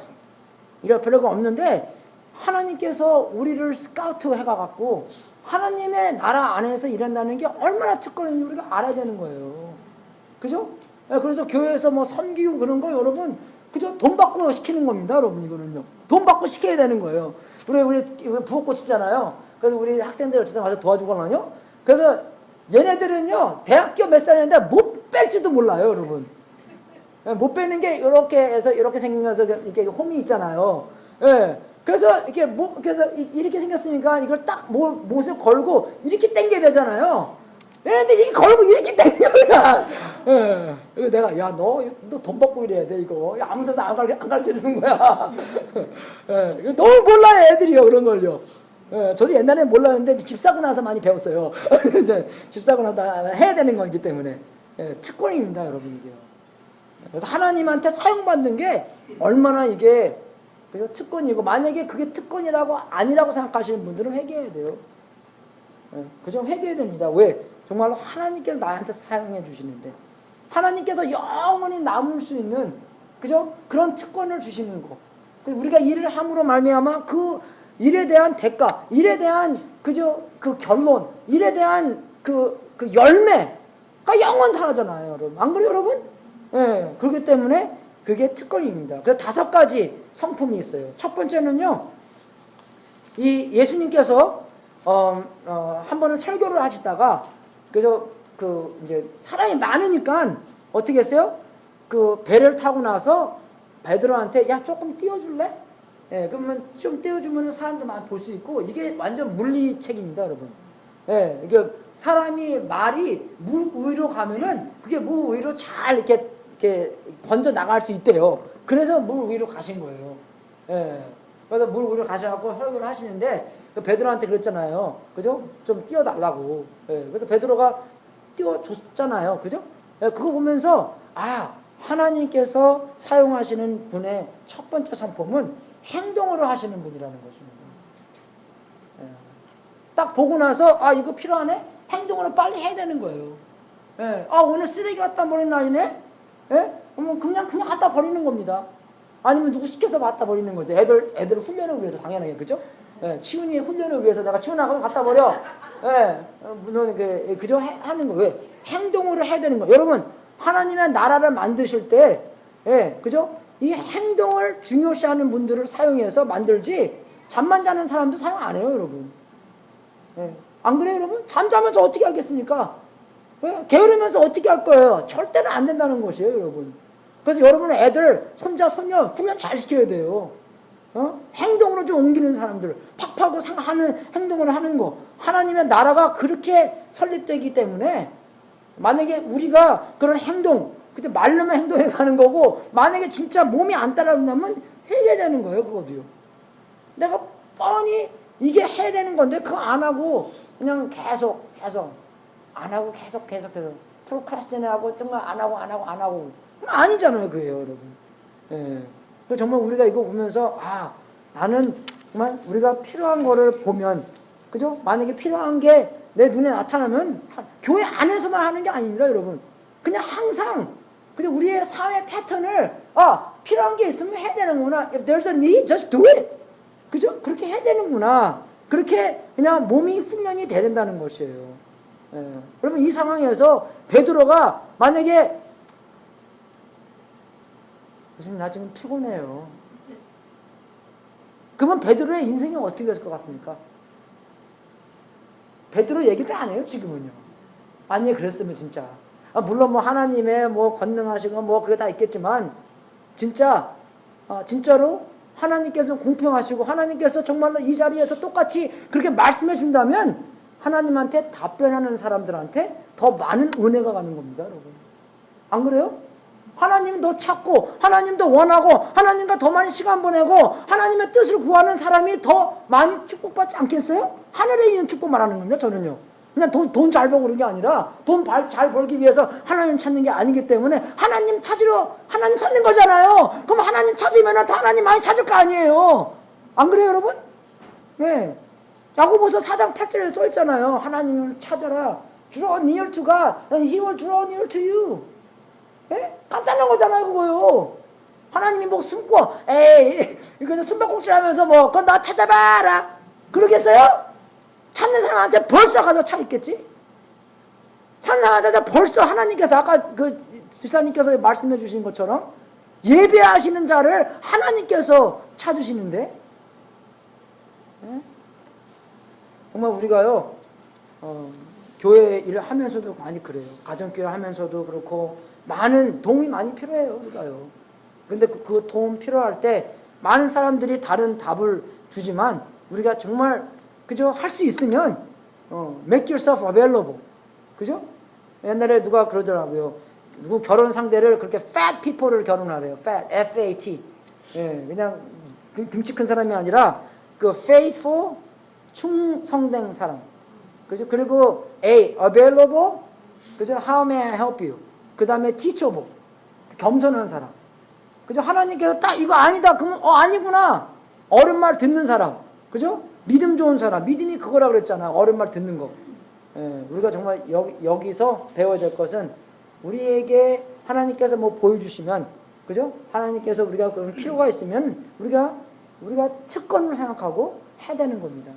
이럴 필요가 없는데 하나님께서 우리를 스카우트 해가갖고 하나님의 나라 안에서 일한다는 게 얼마나 특권인지 우리가 알아야 되는 거예요. 그죠? 그래서 교회에서 뭐 섬기고 그런 거 여러분 그죠? 돈 받고 시키는 겁니다, 여러분 이거는요. 돈 받고 시켜야 되는 거예요. 우리 부엌고치잖아요. 그래서 우리 학생들 어쨌든 와서 도와주거든요. 그래서 얘네들은요 대학교 몇 살인데 못 뺄지도 몰라요, 여러분. 못 빼는 게 이렇게 해서 이렇게 생겨서 이렇게 홈이 있잖아요. 예. 그래서 그래서 이렇게 생겼으니까 이걸 딱 못을 걸고 이렇게 당겨야 되잖아요. 얘네들 이렇게 걸고 이렇게 당겨야. 예. 그래서 내가 너 돈 받고 이래야 돼 이거. 아무 데서 안 가르쳐 주는 거야. 예. 너무 몰라요 애들이요 그런 걸요. 예. 저도 옛날에 몰랐는데 집 사고 나서 많이 배웠어요. 이제 집 사고 나서 해야 되는 거기 때문에 특권입니다, 여러분 이게요. 그래서 하나님한테 사용받는 게 얼마나 이게 특권이고 만약에 그게 특권이라고 아니라고 생각하시는 분들은 회개해야 돼요. 그죠? 회개해야 됩니다. 왜? 정말로 하나님께서 나한테 사용해 주시는데 하나님께서 영원히 남을 수 있는 그죠? 그런 특권을 주시는 거. 우리가 일을 함으로 말미암아 그 일에 대한 대가, 일에 대한 그죠? 그 결론, 일에 대한 그 열매가 영원하잖아요, 여러분. 안 그래요, 여러분? 예. 그렇기 때문에 그게 특권입니다. 그래서 5가지 성품이 있어요. 첫 번째는요, 이 예수님께서 한 번은 설교를 하시다가 그래서 이제 사람이 많으니까 어떻게 했어요? 그 배를 타고 나서 베드로한테 야 조금 띄워줄래? 예, 그러면 좀 띄워주면 사람도 많이 볼 수 있고 이게 완전 물리책입니다, 여러분. 예, 이게 사람이 말이 무의로 가면은 그게 무의로 잘 이렇게 번져 나갈 수 있대요. 그래서 물 위로 가신 거예요. 예. 그래서 물 위로 가셔갖고 설교를 하시는데 베드로한테 그랬잖아요. 그죠? 좀 띄워달라고. 예. 그래서 베드로가 띄워줬잖아요. 그죠? 예. 그거 보면서 하나님께서 사용하시는 분의 첫 번째 성품은 행동으로 하시는 분이라는 것입니다. 예. 딱 보고 나서 아 이거 필요하네? 행동으로 빨리 해야 되는 거예요. 예. 아 오늘 쓰레기 갖다 버리는 날이네? 예? 그냥 갖다 버리는 겁니다. 아니면 누구 시켜서 갖다 버리는 거죠. 애들 훈련을 위해서 당연하게 그죠? 예. 치훈이의 훈련을 위해서 내가 치훈아 갖다 버려. 예. 물론 그죠? 하는 거 왜? 행동으로 해야 되는 거. 여러분 하나님의 나라를 만드실 때, 예, 그죠? 이 행동을 중요시하는 분들을 사용해서 만들지 잠만 자는 사람도 사용 안 해요, 여러분. 예. 안 그래요, 여러분? 잠자면서 어떻게 하겠습니까? 예? 게으르면서 어떻게 할 거예요? 절대로 안 된다는 것이에요, 여러분. 그래서 여러분은 애들, 손자, 손녀 훈련 잘 시켜야 돼요. 행동으로 좀 옮기는 사람들, 팍팍하고 하는 행동을 하는 거. 하나님의 나라가 그렇게 설립되기 때문에 만약에 우리가 그런 행동, 그때 말로만 행동해 가는 거고, 만약에 진짜 몸이 안 따라온다면 해야 되는 거예요, 그거도요. 내가 뻔히 이게 해야 되는 건데, 그거 안 하고, 그냥 계속, 안 하고, 계속, 프로크라스티네하고, 정말 안 하고. 그럼 아니잖아요, 그게요, 여러분. 예. 그래서 정말 우리가 이거 보면서, 아, 나는 정말 우리가 필요한 거를 보면, 그죠? 만약에 필요한 게 내 눈에 나타나면, 교회 안에서만 하는 게 아닙니다, 여러분. 그냥 항상, 그죠? 우리의 사회 패턴을, 필요한 게 있으면 해야 되는구나. If there's a need, just do it. 그죠? 그렇게 해야 되는구나. 그렇게 그냥 몸이 훈련이 돼야 된다는 것이에요. 예. 여러분, 이 상황에서 베드로가 만약에, 교수님, 나 지금 피곤해요. 그러면 베드로의 인생이 어떻게 됐을 것 같습니까? 베드로 얘기도 안 해요, 지금은요. 만약에 그랬으면 진짜. 물론 뭐 하나님의 뭐 권능하시고 뭐 그게 다 있겠지만, 진짜로 하나님께서 공평하시고 하나님께서 정말로 이 자리에서 똑같이 그렇게 말씀해 준다면 하나님한테 답변하는 사람들한테 더 많은 은혜가 가는 겁니다, 여러분. 안 그래요? 하나님 더 찾고 하나님 더 원하고 하나님과 더 많이 시간 보내고 하나님의 뜻을 구하는 사람이 더 많이 축복받지 않겠어요? 하늘에 있는 축복 말하는 건데 저는요. 그냥 돈 잘 벌고 그런 게 아니라 돈 잘 벌기 위해서 하나님 찾는 게 아니기 때문에 하나님 찾는 거잖아요. 그럼 하나님 찾으면 더 하나님 많이 찾을 거 아니에요. 안 그래요, 여러분? 네. 야고보서 4장 8절에 써 있잖아요. 하나님을 찾아라. Draw near to God and He will draw near to you. 예? 간단한 거잖아요, 그거요. 하나님이 뭐 숨고, 이거 숨바꼭질 하면서 뭐, 그건 나 찾아봐라. 그러겠어요? 찾는 사람한테 벌써 가서 차 있겠지? 찾는 사람한테 벌써 하나님께서 아까 그 집사님께서 말씀해 주신 것처럼 예배하시는 자를 하나님께서 찾으시는데, 예? 정말 우리가요, 교회 일을 하면서도 많이 그래요. 가정교회 하면서도 그렇고, 많은 도움이 많이 필요해요, 우리가요. 그런데 그 도움 필요할 때 많은 사람들이 다른 답을 주지만 우리가 정말 그죠? 할 수 있으면 make yourself available. 그죠? 옛날에 누가 그러더라고요. 누구 결혼 상대를 그렇게 fat people를 결혼하래요. fat, F-A-T. 예, 그냥 등치 큰 사람이 아니라 그 faithful, 충성된 사람. 그죠? 그리고 A, available. 그죠? How may I help you? 그 다음에 teachable, 겸손한 사람. 그죠? 하나님께서 딱 이거 아니다. 그러면 아니구나. 어른 말 듣는 사람. 그죠? 믿음 좋은 사람. 믿음이 그거라 그랬잖아. 어른 말 듣는 거. 예, 우리가 정말 여기서 배워야 될 것은 우리에게 하나님께서 뭐 보여주시면, 그죠? 하나님께서 우리가 그런 필요가 있으면 우리가 특권을 생각하고 해야 되는 겁니다.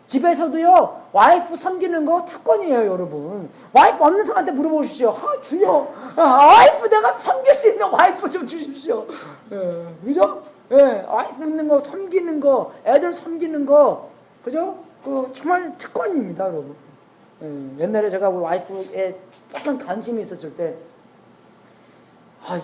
집에서도요, 와이프 섬기는 거 특권이에요, 여러분. 와이프 없는 사람한테 물어보십시오. 주여, 와이프 내가 섬길 수 있는 와이프 좀 주십시오. 그죠? 와이프 있는 거, 섬기는 거, 애들 섬기는 거, 그죠? 정말 특권입니다, 여러분. 옛날에 제가 우리 와이프에 약간 관심이 있었을 때,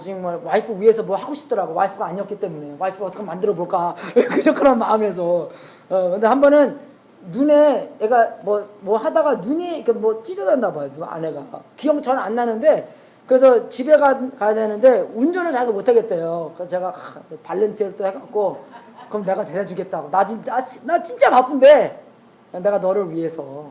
정말 와이프 위해서 뭐 하고 싶더라고. 와이프가 아니었기 때문에. 와이프 어떻게 만들어 볼까. 그죠? 그런 마음에서. 근데 한 번은 눈에 애가 뭐 하다가 눈이 뭐 찢어졌나 봐요. 아내가. 기억 전 안 나는데 그래서 집에 가야 되는데 운전을 잘 못하겠대요. 그래서 제가 발렌티어를 또 해갖고 그럼 내가 데려다 주겠다고. 나 진짜 바쁜데 내가 너를 위해서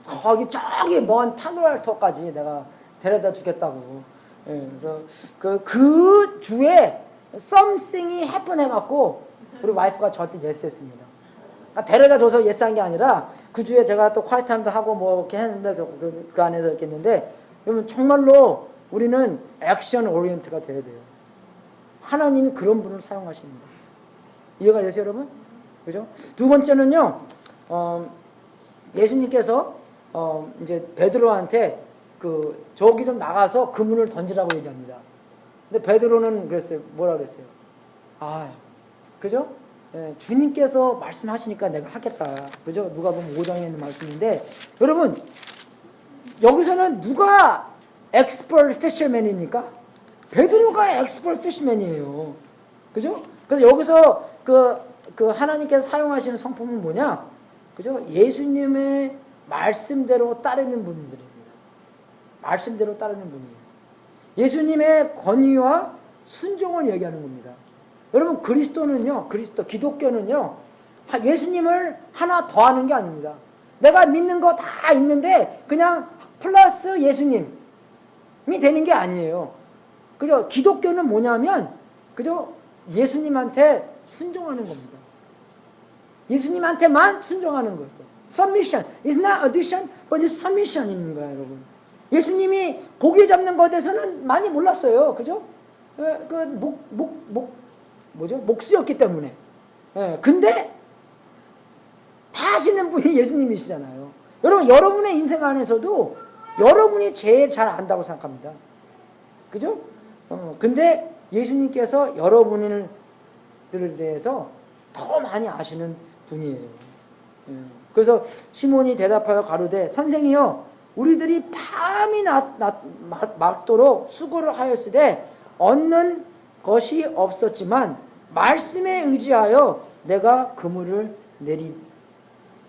저기 먼 파노알토까지 내가 데려다 주겠다고. 그래서 그 주에 something이 happen 해갖고 우리 와이프가 저한테 예스했습니다. 그러니까 데려다 줘서 예스한 게 아니라 그 주에 제가 또 콰이타임도 하고 뭐 이렇게 했는데 그 안에서 이렇게 했는데 여러분 정말로 우리는 액션 오리엔트가 돼야 돼요. 하나님이 그런 분을 사용하십니다. 이해가 되세요, 여러분? 그죠? 두 번째는요, 예수님께서 이제 베드로한테 저기 좀 나가서 그물을 던지라고 얘기합니다. 근데 베드로는 그랬어요. 뭐라 그랬어요? 그죠? 예, 주님께서 말씀하시니까 내가 하겠다. 그죠? 누가복음 5장에 있는 말씀인데, 여러분, 여기서는 누가 expert fisherman입니까? 베드로가 expert fisherman이에요. 그죠? 그래서 여기서 그 하나님께서 사용하시는 성품은 뭐냐? 그죠? 예수님의 말씀대로 따르는 분들입니다. 말씀대로 따르는 분이에요. 예수님의 권위와 순종을 얘기하는 겁니다. 여러분, 기독교는요, 예수님을 하나 더 하는 게 아닙니다. 내가 믿는 거 다 있는데, 그냥 플러스 예수님이 되는 게 아니에요. 그죠? 기독교는 뭐냐면, 그죠? 예수님한테 순종하는 겁니다. 예수님한테만 순종하는 거예요. Submission. It's not addition, but it's submission인 거예요, 여러분. 예수님이 고기 잡는 것에 대해서는 많이 몰랐어요. 그죠? 목수였기 때문에. 근데 다 하시는 분이 예수님이시잖아요. 여러분, 여러분의 인생 안에서도 여러분이 제일 잘 안다고 생각합니다. 그죠? 근데 예수님께서 여러분들에 대해서 더 많이 아시는 분이에요. 그래서 시몬이 대답하여 가로되 선생이여 우리들이 밤이 맞도록 수고를 하였으되 얻는 것이 없었지만 말씀에 의지하여 내가 그물을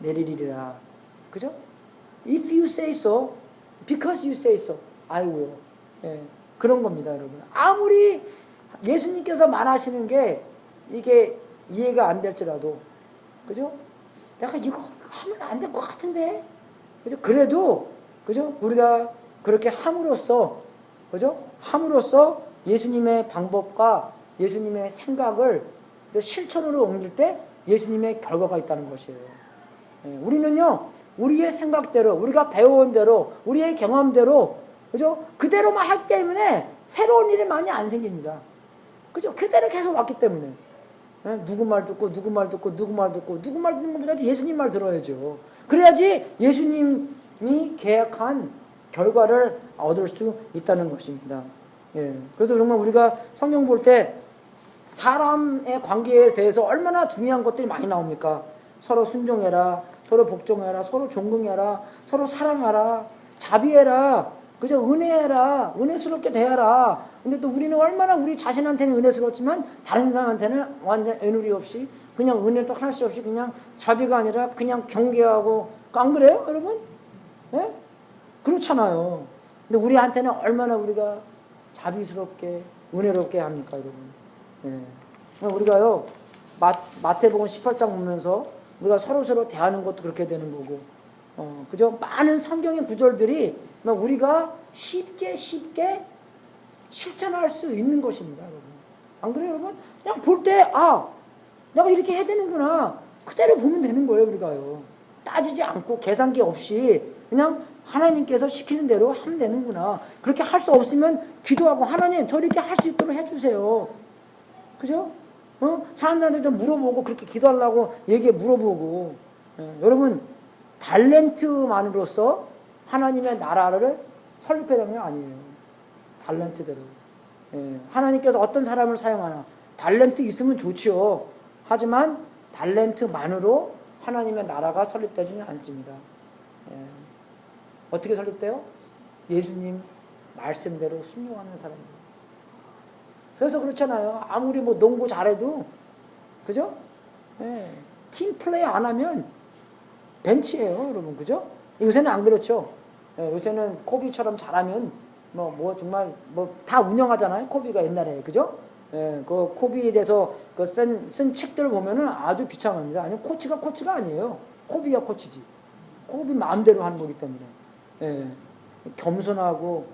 내리리라. 그죠? If you say so, because you say so, I will. 그런 겁니다, 여러분. 아무리 예수님께서 말하시는 게 이게 이해가 안 될지라도, 그죠? 내가 이거 하면 안 될 것 같은데, 그죠? 그래도, 그죠? 우리가 그렇게 함으로써, 그죠? 함으로써 예수님의 방법과 예수님의 생각을 실천으로 옮길 때 예수님의 결과가 있다는 것이에요. 우리는요, 우리의 생각대로, 우리가 배워온 대로, 우리의 경험대로, 그죠? 그대로만 하기 때문에 새로운 일이 많이 안 생깁니다. 그죠? 그대로 계속 왔기 때문에. 누구 말 듣고, 누구 말 듣고, 누구 말 듣고, 누구 말 듣는 것보다도 예수님 말 들어야죠. 그래야지 예수님이 계획한 결과를 얻을 수 있다는 것입니다. 그래서 정말 우리가 성경 볼 때 사람의 관계에 대해서 얼마나 중요한 것들이 많이 나옵니까? 서로 순종해라, 서로 복종해라, 서로 존경해라, 서로 사랑하라, 자비해라, 그저 은혜해라, 은혜스럽게 대하라. 근데 또 우리는 얼마나 우리 자신한테는 은혜스럽지만 다른 사람한테는 완전 애누리 없이 그냥 은혜도 하나씩 없이 그냥 자비가 아니라 그냥 경계하고, 안 그래요, 여러분? 그렇잖아요. 근데 우리한테는 얼마나 우리가 자비스럽게 은혜롭게 합니까, 여러분? 우리가요, 마태복음 18장 보면서 우리가 서로 대하는 것도 그렇게 되는 거고, 그죠? 많은 성경의 구절들이 우리가 쉽게 실천할 수 있는 것입니다, 여러분. 안 그래요, 여러분? 그냥 볼 때, 내가 이렇게 해야 되는구나. 그대로 보면 되는 거예요, 우리가요. 따지지 않고 계산기 없이 그냥 하나님께서 시키는 대로 하면 되는구나. 그렇게 할 수 없으면 기도하고, 하나님, 저 이렇게 할 수 있도록 해주세요. 그죠? 사람들한테 좀 물어보고, 그렇게 기도하려고 물어보고. 여러분, 달란트만으로서 하나님의 나라를 설립해야 되는 게 아니에요. 달란트대로. 하나님께서 어떤 사람을 사용하나. 달란트 있으면 좋지요. 하지만 달란트만으로 하나님의 나라가 설립되지는 않습니다. 어떻게 설립돼요? 예수님 말씀대로 순종하는 사람들. 그래서 그렇잖아요. 아무리 농구 잘해도, 그죠? 팀 플레이 안 하면 벤치예요, 여러분. 그죠? 요새는 안 그렇죠. 요새는 코비처럼 잘하면 정말 다 운영하잖아요. 코비가 옛날에, 그죠? 그 코비에 대해서 쓴 책들을 보면은 아주 비참합니다. 아니면 코치가 아니에요. 코비가 코치지. 코비 마음대로 하는 거기 때문에. 겸손하고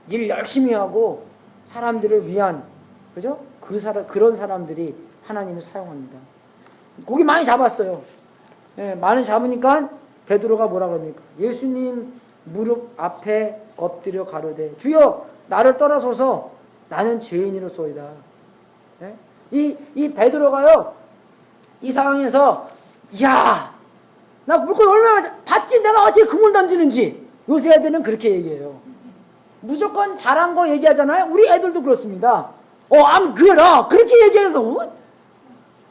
일 열심히 하고 사람들을 위한, 그죠? 그런 사람들이 하나님을 사용합니다. 고기 많이 잡았어요. 예, 많이 잡으니까 베드로가 뭐라 그럽니까? 예수님 무릎 앞에 엎드려 가로되 주여 나를 떠나소서 나는 죄인이로소이다. 예? 이 베드로가요 이 상황에서 야 나 물건 얼마나 봤지 내가 어떻게 그물 던지는지. 요새 애들은 그렇게 얘기해요. 무조건 잘한 거 얘기하잖아요. 우리 애들도 그렇습니다. I'm good. 그렇게 얘기해서 what?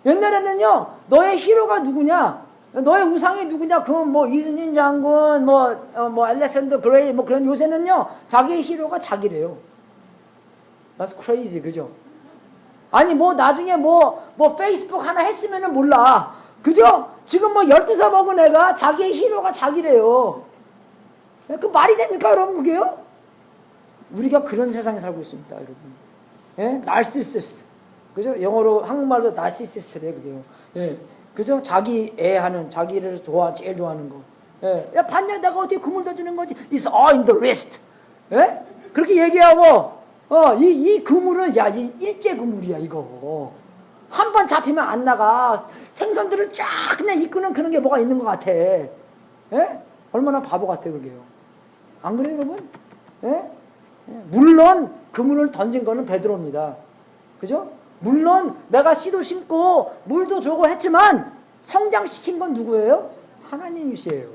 옛날에는요 너의 히로가 누구냐, 너의 우상이 누구냐, 그건 뭐 이순신 장군, 뭐 알렉산더 그레이 뭐 그런. 요새는요 자기의 히로가 자기래요. That's crazy, 그죠? 아니 뭐 나중에 뭐 페이스북 하나 했으면은 몰라, 그죠? 지금 뭐 12살 먹은 애가 자기의 히로가 자기래요. 그 말이 됩니까 여러분 그게요? 우리가 그런 세상에 살고 있습니다 여러분. 예? narcissist, 그죠? 영어로 한국말로 narcissist래요 그게요. 예. 그죠? 자기 애하는, 자기를 제일 좋아하는 거. 예. 야 봤냐 내가 어떻게 그물 던지는 거지? It's all in the wrist. 예? 그렇게 얘기하고 이 그물은 야 이 일제 그물이야 이거. 한 번 잡히면 안 나가. 생선들을 쫙 그냥 이끄는 그런 게 뭐가 있는 것 같아. 예? 얼마나 바보 같아 그게요. 안 그래요 여러분? 예? 예. 물론 그물을 던진 거는 베드로입니다. 그죠? 물론 내가 씨도 심고 물도 주고 했지만 성장시킨 건 누구예요? 하나님이시에요.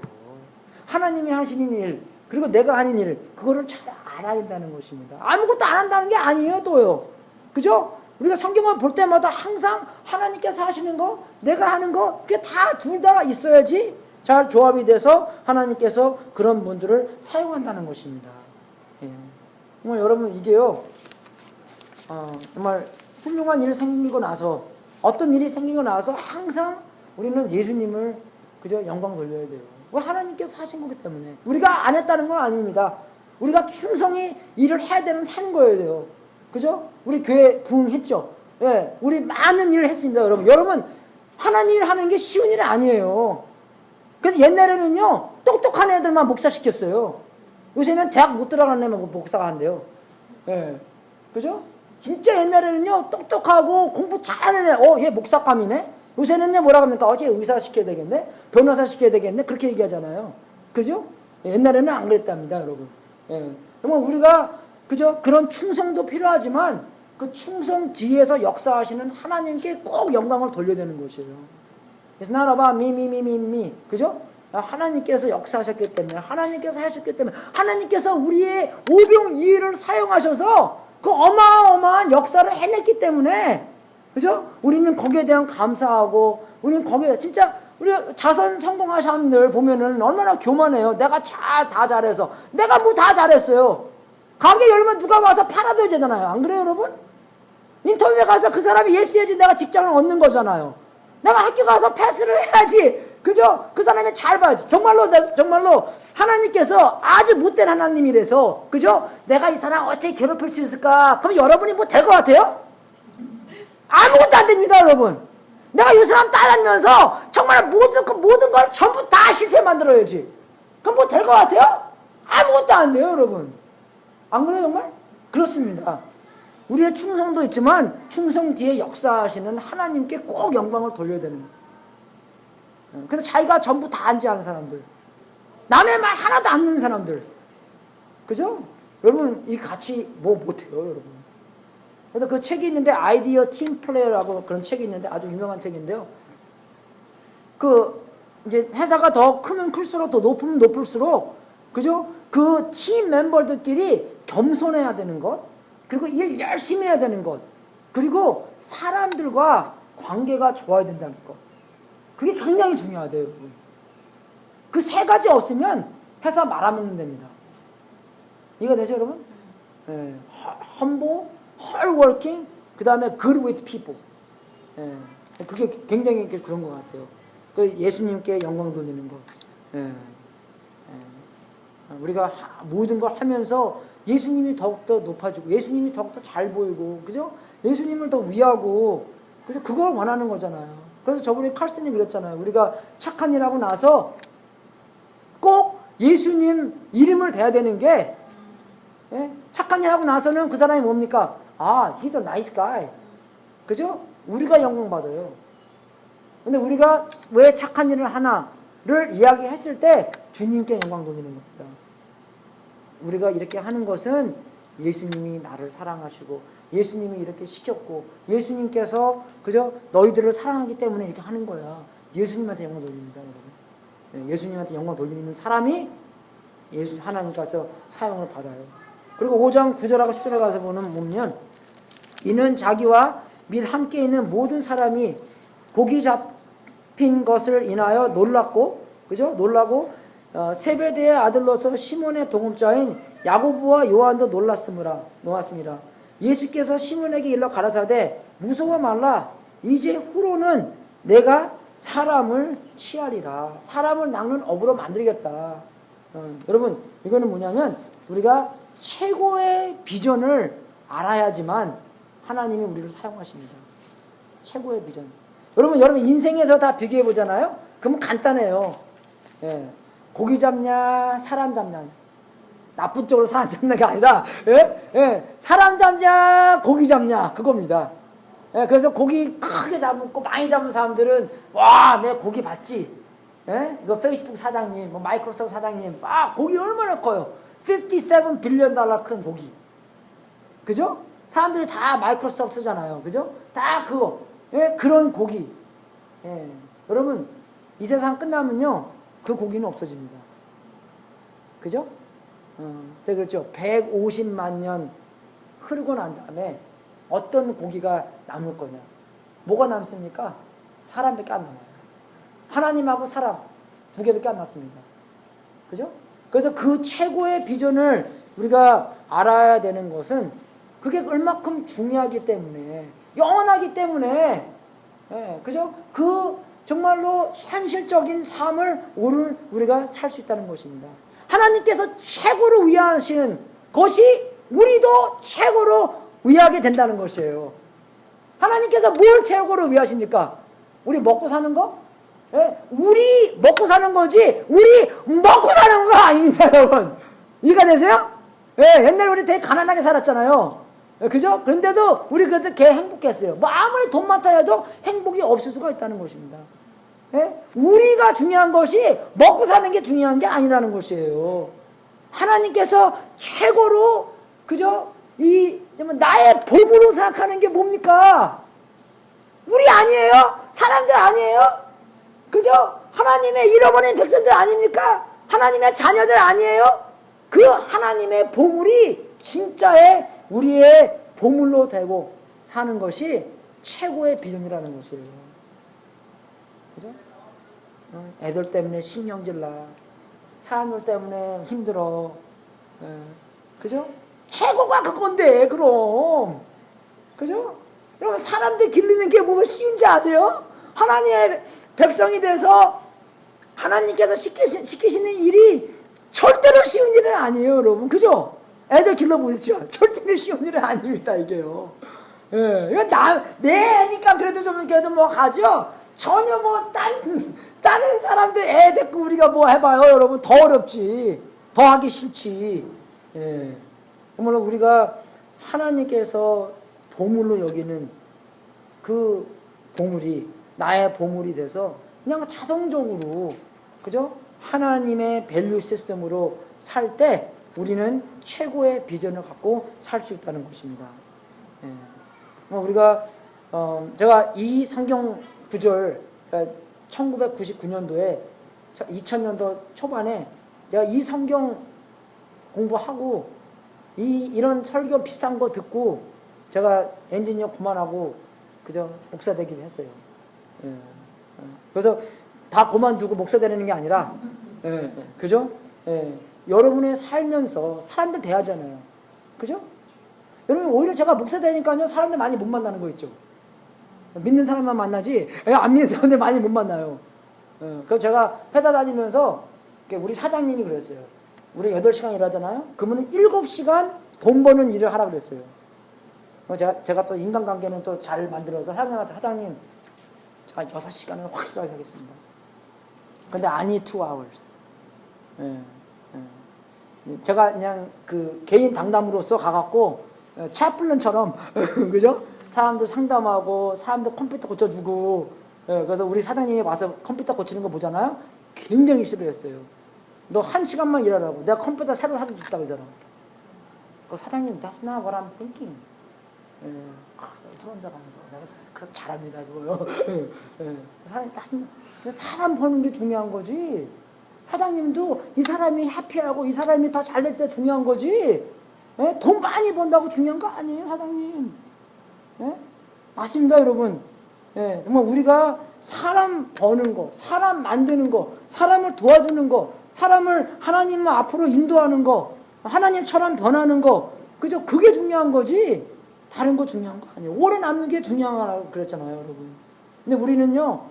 하나님이 하시는 일, 그리고 내가 하는 일, 그거를 잘 알아야 된다는 것입니다. 아무것도 안 한다는 게 아니에요 또요. 그죠? 우리가 성경을 볼 때마다 항상 하나님께서 하시는 거, 내가 하는 거, 그게 다 둘 다 있어야지 잘 조합이 돼서 하나님께서 그런 분들을 사용한다는 것입니다. 예. 정말 여러분 이게요 정말 훌륭한 일이 생기고 나서, 어떤 일이 생기고 나서 항상 우리는 예수님을 그저 영광 돌려야 돼요. 왜? 하나님께서 하신 거기 때문에. 우리가 안 했다는 건 아닙니다. 우리가 충성히 일을 해야 하는 거예요. 그죠? 우리 교회 부흥했죠. 예, 우리 많은 일을 했습니다, 여러분. 여러분, 하나님 일 하는 게 쉬운 일이 아니에요. 그래서 옛날에는요, 똑똑한 애들만 목사 시켰어요. 요새는 대학 못 들어간 애만 목사가 한대요. 예, 그죠? 진짜 옛날에는요, 똑똑하고 공부 잘하는 애, 얘 목사감이네? 요새는요, 뭐라 합니까? 어제 의사 시켜야 되겠네? 변호사 시켜야 되겠네? 그렇게 얘기하잖아요. 그죠? 옛날에는 안 그랬답니다, 여러분. 예. 정말 우리가, 그죠? 그런 충성도 필요하지만, 그 충성 뒤에서 역사하시는 하나님께 꼭 영광을 돌려야 되는 것이에요. It's not about me. 그죠? 하나님께서 역사하셨기 때문에, 하나님께서 하셨기 때문에, 하나님께서 우리의 오병이어를 사용하셔서 그 어마어마한 역사를 해냈기 때문에, 그죠? 우리는 거기에 대한 감사하고, 우리는 거기에 진짜 우리 자선 성공하신 사람들 보면은 얼마나 교만해요. 내가 다 잘해서. 내가 뭐 다 잘했어요. 가게 열면 누가 와서 팔아둬야 되잖아요. 안 그래요, 여러분? 인터뷰에 가서 그 사람이 예스 해야지 내가 직장을 얻는 거잖아요. 내가 학교 가서 패스를 해야지. 그죠? 그 사람이 잘 봐야지. 정말로 하나님께서 아주 못된 하나님이라서, 그죠? 내가 이 사람 어떻게 괴롭힐 수 있을까? 그럼 여러분이 뭐 될 것 같아요? 아무것도 안 됩니다, 여러분. 내가 이 사람 따라다니면서 정말 모든 걸 전부 다 실패 만들어야지. 그럼 뭐 될 것 같아요? 아무것도 안 돼요, 여러분. 안 그래요, 정말? 그렇습니다. 우리의 충성도 있지만 충성 뒤에 역사하시는 하나님께 꼭 영광을 돌려야 되는 거예요. 그래서 자기가 전부 다 안지하는 사람들, 남의 말 하나도 안 듣는 사람들, 그죠? 여러분 이 같이 뭐 못해요, 여러분. 그래서 그 책이 있는데 아이디어 팀 플레이어라고 그런 책이 있는데 아주 유명한 책인데요. 그 이제 회사가 더 크면 클수록, 더 높으면 높을수록, 그죠? 그 팀 멤버들끼리 겸손해야 되는 것, 그리고 일 열심히 해야 되는 것, 그리고 사람들과 관계가 좋아야 된다는 것. 그게 굉장히 중요하대요, 여러분. 그 세 가지 없으면 회사 말아먹는 됩니다. 이거 되죠, 여러분? 예, humble, hardworking, 그 다음에 good with people. 예, 그게 굉장히 그런 것 같아요. 그 예수님께 영광 돌리는 것. 예, 우리가 모든 걸 하면서 예수님이 더욱더 높아지고, 예수님이 더욱더 잘 보이고, 그죠? 예수님을 더 위하고, 그죠? 그걸 원하는 거잖아요. 그래서 저번에 칼슨이 그랬잖아요. 우리가 착한 일 하고 나서 꼭 예수님 이름을 대야 되는 게, 예? 착한 일 하고 나서는 그 사람이 뭡니까? he's a nice guy. 그죠? 우리가 영광 받아요. 근데 우리가 왜 착한 일을 하나를 이야기했을 때 주님께 영광 돌리는 겁니다. 우리가 이렇게 하는 것은 예수님이 나를 사랑하시고 예수님이 이렇게 시켰고 예수님께서 그저 너희들을 사랑하기 때문에 이렇게 하는 거야. 예수님한테 영광 돌립니다, 여러분. 예수님한테 영광 돌리는 사람이 하나님께서 사용을 받아요. 그리고 5장 9절하고 10절에 가서 보면 이는 자기와 및 함께 있는 모든 사람이 고기 잡힌 것을 인하여 놀랐고, 그죠? 놀라고 세베대의 아들로서 시몬의 동업자인 야고보와 요한도 놀랐습니다. 예수께서 시몬에게 일러 가라사대 무서워 말라. 이제 후로는 내가 사람을 취하리라. 사람을 낚는 업으로 만들겠다. 여러분, 이거는 뭐냐면 우리가 최고의 비전을 알아야지만 하나님이 우리를 사용하십니다. 최고의 비전. 여러분 인생에서 다 비교해 보잖아요. 그러면 간단해요. 예. 고기 잡냐, 사람 잡냐. 나쁜 쪽으로 사람 잡는 게 아니라, 사람 잡냐, 고기 잡냐, 그겁니다. 그래서 고기 크게 잡고 많이 잡은 사람들은, 와, 내 고기 봤지? 이거 페이스북 사장님, 마이크로소프트 사장님, 고기 얼마나 커요? 57 빌리언 달러 큰 고기. 그죠? 사람들이 다 마이크로소프트 쓰잖아요. 그죠? 다 그거. 그런 고기. 여러분, 이 세상 끝나면요, 그 고기는 없어집니다. 그죠? 그렇죠. 150만 년 흐르고 난 다음에 어떤 고기가 남을 거냐? 뭐가 남습니까? 사람밖에 안 남아요. 하나님하고 사람 두 개밖에 안 남습니다. 그죠? 그래서 그 최고의 비전을 우리가 알아야 되는 것은 그게 얼마큼 중요하기 때문에, 영원하기 때문에, 그죠? 그 정말로 현실적인 삶을 오늘 우리가 살 수 있다는 것입니다. 하나님께서 최고로 위하시는 것이 우리도 최고로 위하게 된다는 것이에요. 하나님께서 뭘 최고로 위하십니까? 우리 먹고 사는 거? 우리 먹고 사는 거지 우리 먹고 사는 거 아닙니다, 여러분. 이해가 되세요? 옛날에 우리 되게 가난하게 살았잖아요. 그죠? 그런데도 우리 그래도 개 행복했어요. 아무리 돈 많다 해도 행복이 없을 수가 있다는 것입니다. 우리가 중요한 것이 먹고 사는 게 중요한 게 아니라는 것이에요. 하나님께서 최고로, 그죠? 나의 보물로 생각하는 게 뭡니까? 우리 아니에요? 사람들 아니에요? 그죠? 하나님의 잃어버린 백성들 아닙니까? 하나님의 자녀들 아니에요? 그 하나님의 보물이 진짜의 우리의 보물로 되고 사는 것이 최고의 비전이라는 것이에요. 그죠? 애들 때문에 신경질 나. 사람들 때문에 힘들어. 그죠? 최고가 그건데, 그럼. 그죠? 여러분, 사람들 기르는 게 뭐가 쉬운지 아세요? 하나님의 백성이 돼서 하나님께서 시키시는 일이 절대로 쉬운 일은 아니에요, 여러분. 그죠? 애들 길러보시죠. 절대로 쉬운 일은 아닙니다, 이게요. 이건 내 애니까 그래도 뭐 가죠? 전혀 다른 사람들 애 데리고 우리가 뭐 해봐요, 여러분. 더 어렵지. 더 하기 싫지. 정말로 우리가 하나님께서 보물로 여기는 그 보물이 나의 보물이 돼서 그냥 자동적으로, 그죠? 하나님의 밸류 시스템으로 살 때 우리는 최고의 비전을 갖고 살 수 있다는 것입니다. 우리가 제가 이 성경 구절 1999년도에 2000년도 초반에 제가 이 성경 공부하고 이런 설교 비슷한 거 듣고 제가 엔지니어 그만하고 그저 목사 되기로 했어요. 그래서 다 그만두고 목사 되는 게 아니라, 그죠? 여러분의 살면서 사람들 대하잖아요. 그죠? 여러분, 오히려 제가 목사 되니까요, 사람들 많이 못 만나는 거 있죠. 믿는 사람만 만나지, 안 믿는 사람들 많이 못 만나요. 그래서 제가 회사 다니면서, 우리 사장님이 그랬어요. 우리 8시간 일하잖아요? 그러면 7시간 돈 버는 일을 하라고 그랬어요. 제가 또 인간관계는 또 잘 만들어서 사장님한테, 사장님, 제가 6시간을 확실하게 하겠습니다. 근데 I need 2 hours. 제가 그냥 그 개인 당담으로서 가갖고, 차플런처럼, 그죠? 사람들 상담하고, 사람들 컴퓨터 고쳐주고, 예, 그래서 우리 사장님이 와서 컴퓨터 고치는 거 보잖아요. 굉장히 싫어했어요. 너 1시간만 일하라고. 내가 컴퓨터 새로 사서 줬다 그러잖아. 그 사장님, that's not what I'm thinking. 예, 혼자 가면서 내가 그거 잘합니다 그거요. 예, 사장님, 사람 보는 게 중요한 거지. 사장님도 이 사람이 해피하고 이 사람이 더 잘 됐을 때 중요한 거지. 예? 돈 많이 번다고 중요한 거 아니에요, 사장님. 예? 맞습니다, 여러분. 예, 정말 우리가 사람 버는 거, 사람 만드는 거, 사람을 도와주는 거, 사람을 하나님 앞으로 인도하는 거, 하나님처럼 변하는 거, 그죠? 그게 중요한 거지. 다른 거 중요한 거 아니에요. 오래 남는 게 중요한 거라고 그랬잖아요, 여러분. 근데 우리는요,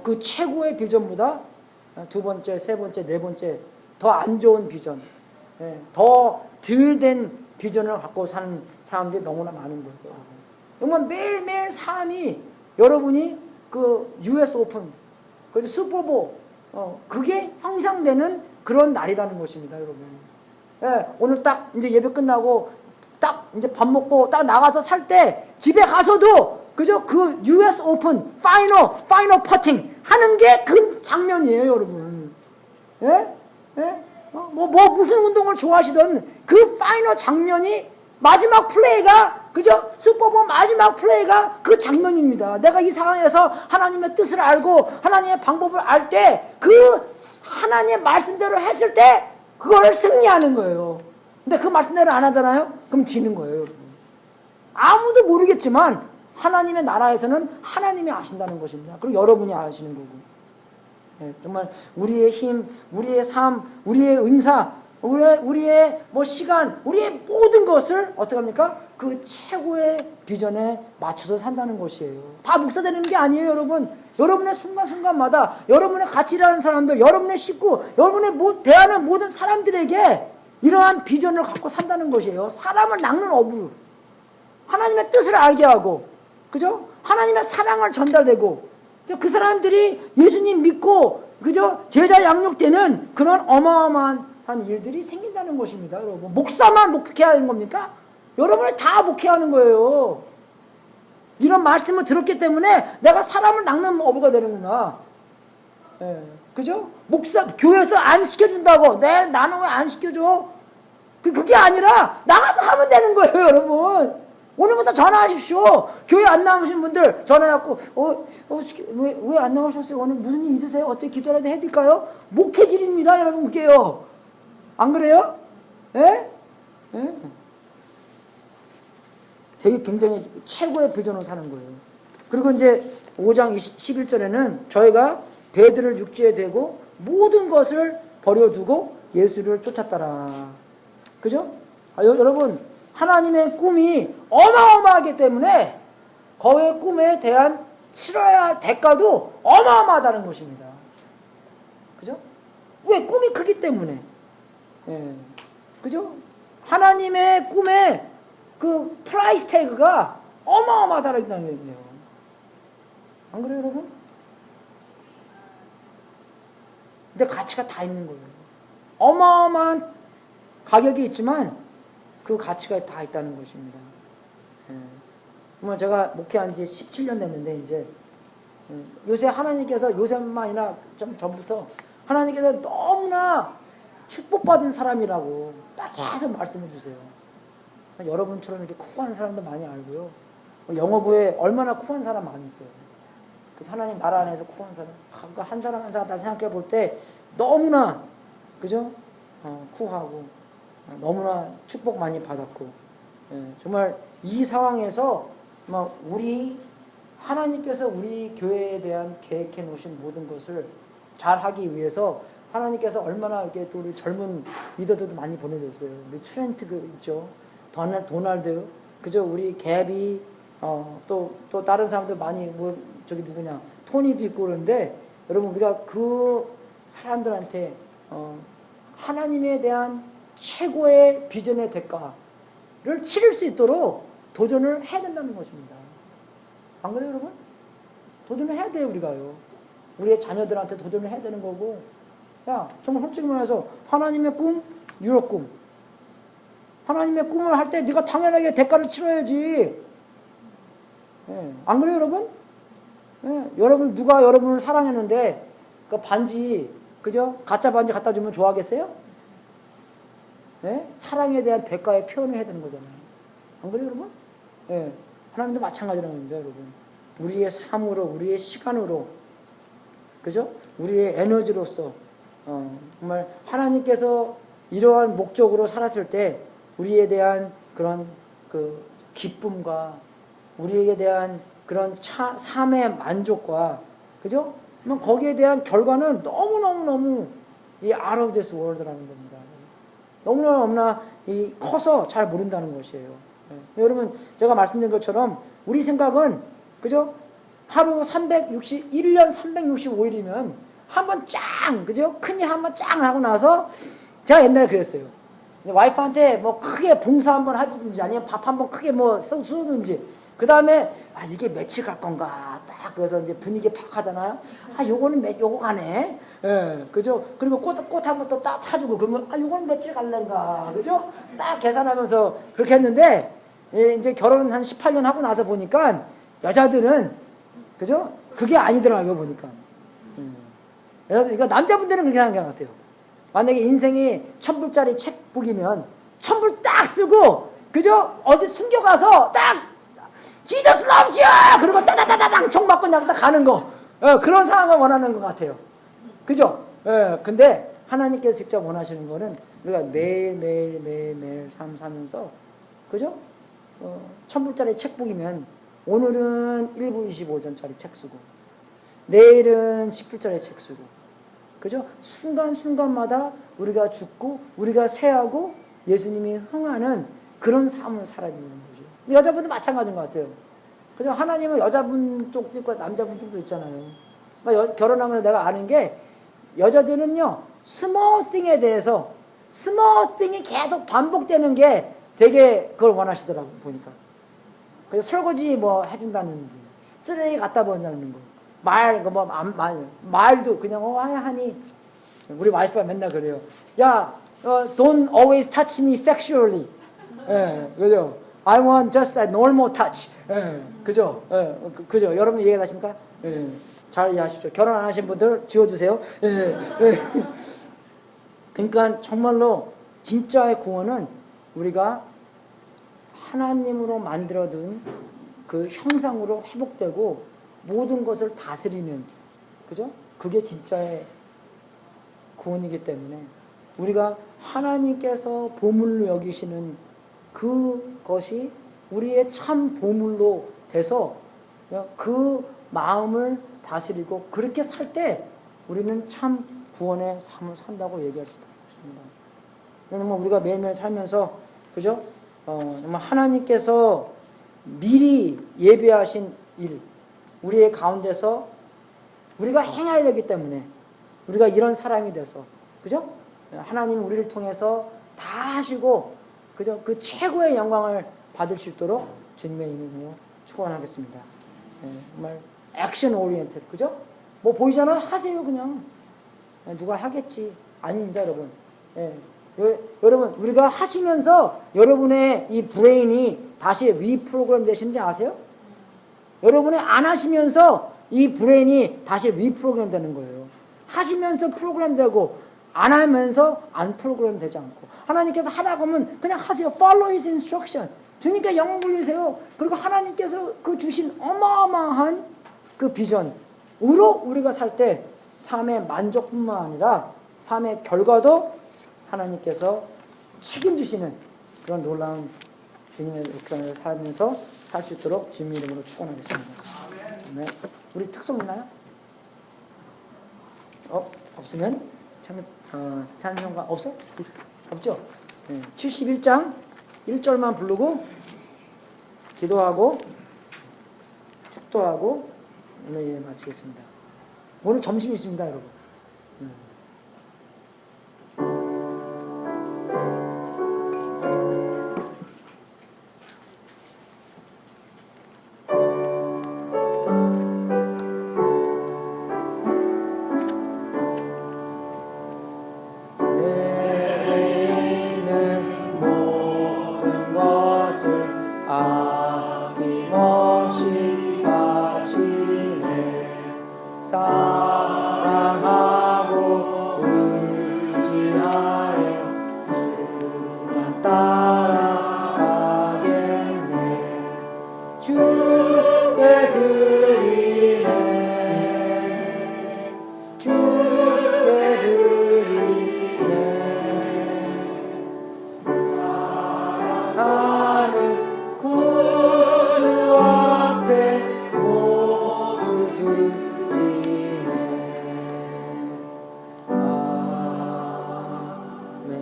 그 최고의 비전보다 두 번째, 세 번째, 네 번째 더 안 좋은 비전, 예, 더 덜 된 비전을 갖고 사는 사람들이 너무나 많은 거예요. 정말 매일매일 삶이 여러분이 그 US 오픈, 그 슈퍼볼, 그게 형성되는 그런 날이라는 것입니다, 여러분. 예, 오늘 딱 이제 예배 끝나고 딱 이제 밥 먹고 딱 나가서 살 때 집에 가서도 그죠? 그 US 오픈 파이널 퍼팅 하는 게 그 장면이에요, 여러분. 예? 예? 무슨 운동을 좋아하시던 그 파이널 장면이 마지막 플레이가 그죠? 슈퍼볼 마지막 플레이가 그 장면입니다. 내가 이 상황에서 하나님의 뜻을 알고 하나님의 방법을 알 때 그 하나님의 말씀대로 했을 때 그거를 승리하는 거예요. 근데 그 말씀대로 안 하잖아요? 그럼 지는 거예요, 여러분. 아무도 모르겠지만 하나님의 나라에서는 하나님이 아신다는 것입니다. 그리고 여러분이 아시는 거고. 예, 정말 우리의 힘, 우리의 삶, 우리의 은사, 우리의 뭐 시간, 우리의 모든 것을 어떻게 합니까? 그 최고의 비전에 맞춰서 산다는 것이에요. 다 목사 되는 게 아니에요, 여러분. 여러분의 순간순간마다 여러분의 같이 일하는 사람들, 여러분의 식구, 여러분의 대하는 모든 사람들에게 이러한 비전을 갖고 산다는 것이에요. 사람을 낚는 어부. 하나님의 뜻을 알게 하고, 그죠? 하나님의 사랑을 전달되고, 그 사람들이 예수님 믿고, 그죠? 제자 양육되는 그런 어마어마한 일들이 생긴다는 것입니다, 여러분. 목사만 목회하는 겁니까? 여러분이 다 목회하는 거예요. 이런 말씀을 들었기 때문에 내가 사람을 낚는 어부가 되는구나. 예, 그죠? 목사, 교회에서 안 시켜준다고. 나는 왜 안 시켜줘? 그게 아니라 나가서 하면 되는 거예요, 여러분. 오늘부터 전화하십시오. 교회 안 나오신 분들 전화해갖고 왜 안 나오셨어요? 오늘 무슨 일 있으세요? 어떻게 기도라도 해드릴까요? 목회질입니다, 여러분. 그게요. 안 그래요? 예? 예? 되게 굉장히 최고의 비전으로 사는 거예요. 그리고 이제 5장 11절에는 저희가 배들을 육지에 대고 모든 것을 버려두고 예수를 쫓았더라. 그죠? 여러분, 하나님의 꿈이 어마어마하기 때문에 그의 꿈에 대한 치러야 할 대가도 어마어마하다는 것입니다. 그죠? 왜? 꿈이 크기 때문에. 예. 그죠? 하나님의 꿈에 그 프라이스 태그가 어마어마하다는 얘기예요. 안 그래요, 여러분? 근데 가치가 다 있는 거예요. 어마어마한 가격이 있지만 그 가치가 다 있다는 것입니다. 예. 제가 목회한 지 17년 됐는데 이제 요새 하나님께서 요새만이나 좀 전부터 하나님께서 너무나 축복받은 사람이라고 계속 말씀해 주세요. 여러분처럼 이렇게 쿠한 사람도 많이 알고요. 영어부에 얼마나 쿠한 사람 많이 있어요. 하나님 나라 안에서 쿠한 사람, 한 사람 한 사람 다 생각해 볼 때 너무나 그죠? 쿠하고 너무나 축복 많이 받았고, 예, 정말 이 상황에서 막 우리 하나님께서 우리 교회에 대한 계획해 놓으신 모든 것을 잘 하기 위해서 하나님께서 얼마나 이렇게 또 우리 젊은 리더들도 많이 보내줬어요. 우리 트렌트 있죠. 도널드, 그죠? 우리 갭이, 또 다른 사람들 많이, 저기 누구냐, 토니도 있고 그러는데, 여러분, 우리가 그 사람들한테, 하나님에 대한 최고의 비전의 대가를 치를 수 있도록 도전을 해야 된다는 것입니다. 안 그래요, 여러분? 도전을 해야 돼요, 우리가요. 우리의 자녀들한테 도전을 해야 되는 거고, 야, 정말 솔직히 말해서, 하나님의 꿈, 유럽 꿈. 하나님의 꿈을 할 때 네가 당연하게 대가를 치러야지. 예. 안 그래요, 여러분? 예, 여러분 누가 여러분을 사랑했는데 그 반지 그죠? 가짜 반지 갖다 주면 좋아하겠어요? 예? 사랑에 대한 대가의 표현을 해야 되는 거잖아요. 안 그래요, 여러분? 예. 하나님도 마찬가지라는데, 여러분. 우리의 삶으로, 우리의 시간으로, 그죠? 우리의 에너지로서, 정말 하나님께서 이러한 목적으로 살았을 때, 우리에 대한 그런 그 기쁨과, 우리에게 대한 그런 삶의 만족과, 그죠? 거기에 대한 결과는 너무너무너무 이 out of this world라는 겁니다. 너무나 이 커서 잘 모른다는 것이에요. 네. 여러분, 제가 말씀드린 것처럼 우리 생각은, 그죠? 하루 1년 365일이면 한번 짱, 그죠? 큰일 한번 짱 하고 나서 제가 옛날에 그랬어요. 와이프한테 뭐 크게 봉사 한번 해주든지 아니면 밥 한번 크게 뭐 쏘든지 그 다음에 이게 며칠 갈 건가 딱 그래서 이제 분위기 팍 하잖아요. 요거는 요거 가네. 예, 그죠? 그리고 꽃 한번 또 딱 타주고 그러면 요거는 며칠 갈랜가, 그죠? 딱 계산하면서 그렇게 했는데 이제 결혼 한 18년 하고 나서 보니까 여자들은 그죠? 그게 아니더라고요 보니까. 그러니까 남자분들은 그렇게 하는 것 같아요. 만약에 인생이 1,000불짜리 책북이면 1,000불 딱 쓰고 그죠? 어디 숨겨가서 딱 Jesus loves you! 그리고 따다다다당 총 맞고 그냥 딱 가는 거. 그런 상황을 원하는 것 같아요. 그죠? 근데 하나님께서 직접 원하시는 거는 우리가 매일 삶 사면서, 그죠? 1,000불짜리 책북이면 오늘은 1부 25전짜리 책 쓰고, 내일은 10불짜리 책 쓰고, 그죠? 순간순간마다 우리가 죽고, 우리가 새하고 예수님이 흥하는 그런 삶을 살아야 되는 거죠. 여자분도 마찬가지인 것 같아요. 그죠? 하나님은 여자분 쪽도 있고 남자분 쪽도 있잖아요. 그러니까 결혼하면 내가 아는 게 여자들은요, 스몰 띵에 대해서 스몰 띵이 계속 반복되는 게 되게 그걸 원하시더라고요, 보니까. 그래서 설거지 뭐 해준다는 분, 쓰레기 갖다 버린다는 거, 말도 그냥 하니 우리 와이프가 맨날 그래요. 야, don't always touch me sexually. 그죠? I want just a normal touch. 그죠? 그죠? 여러분 이해하십니까? 잘 이해하십시오. 결혼 안 하신 분들 지워주세요. 그러니까 정말로 진짜의 구원은 우리가 하나님으로 만들어둔 그 형상으로 회복되고 모든 것을 다스리는, 그죠? 그게 진짜의 구원이기 때문에 우리가 하나님께서 보물로 여기시는 그것이 우리의 참 보물로 돼서 그 마음을 다스리고 그렇게 살 때 우리는 참 구원의 삶을 산다고 얘기할 수 있습니다. 정말 우리가 매일매일 살면서, 그죠? 정말 하나님께서 미리 예배하신 일, 우리의 가운데서 우리가 행해야 되기 때문에 우리가 이런 사람이 돼서, 그죠? 하나님 우리를 통해서 다 하시고, 그죠? 그 최고의 영광을 받을 수 있도록 주님의 이름으로 축원하겠습니다. 정말 액션 오리엔티드, 그죠? 뭐 보이잖아요? 하세요 그냥. 누가 하겠지. 아닙니다, 여러분. 여러분, 우리가 하시면서 여러분의 이 브레인이 다시 리프로그램 되시는지 아세요? 여러분이 안 하시면서 이 브레인이 다시 리프로그램 되는 거예요. 하시면서 프로그램 되고 안 하면서 안 프로그램 되지 않고, 하나님께서 하라고 하면 그냥 하세요. Follow His instruction. 주님께 영광 돌리세요. 그리고 하나님께서 그 주신 어마어마한 그 비전으로 우리가 살 때 삶의 만족뿐만 아니라 삶의 결과도 하나님께서 책임지시는 그런 놀라운 주님의 역사를 살면서 살 수 있도록 주님의 이름으로 축원하겠습니다. 네. 우리 특송 있나요? 없으면 찬송가 없어? 없죠? 네. 71장 1절만 부르고 기도하고 축도하고 오늘 예배 마치겠습니다. 오늘 점심 있습니다, 여러분. 아낌없이 바치네 사랑하고 의지하여 주만 따라가겠네. 주께 드리네. 주께 드리네. 사랑하는 구주 앞에 모두 드리네. 아멘.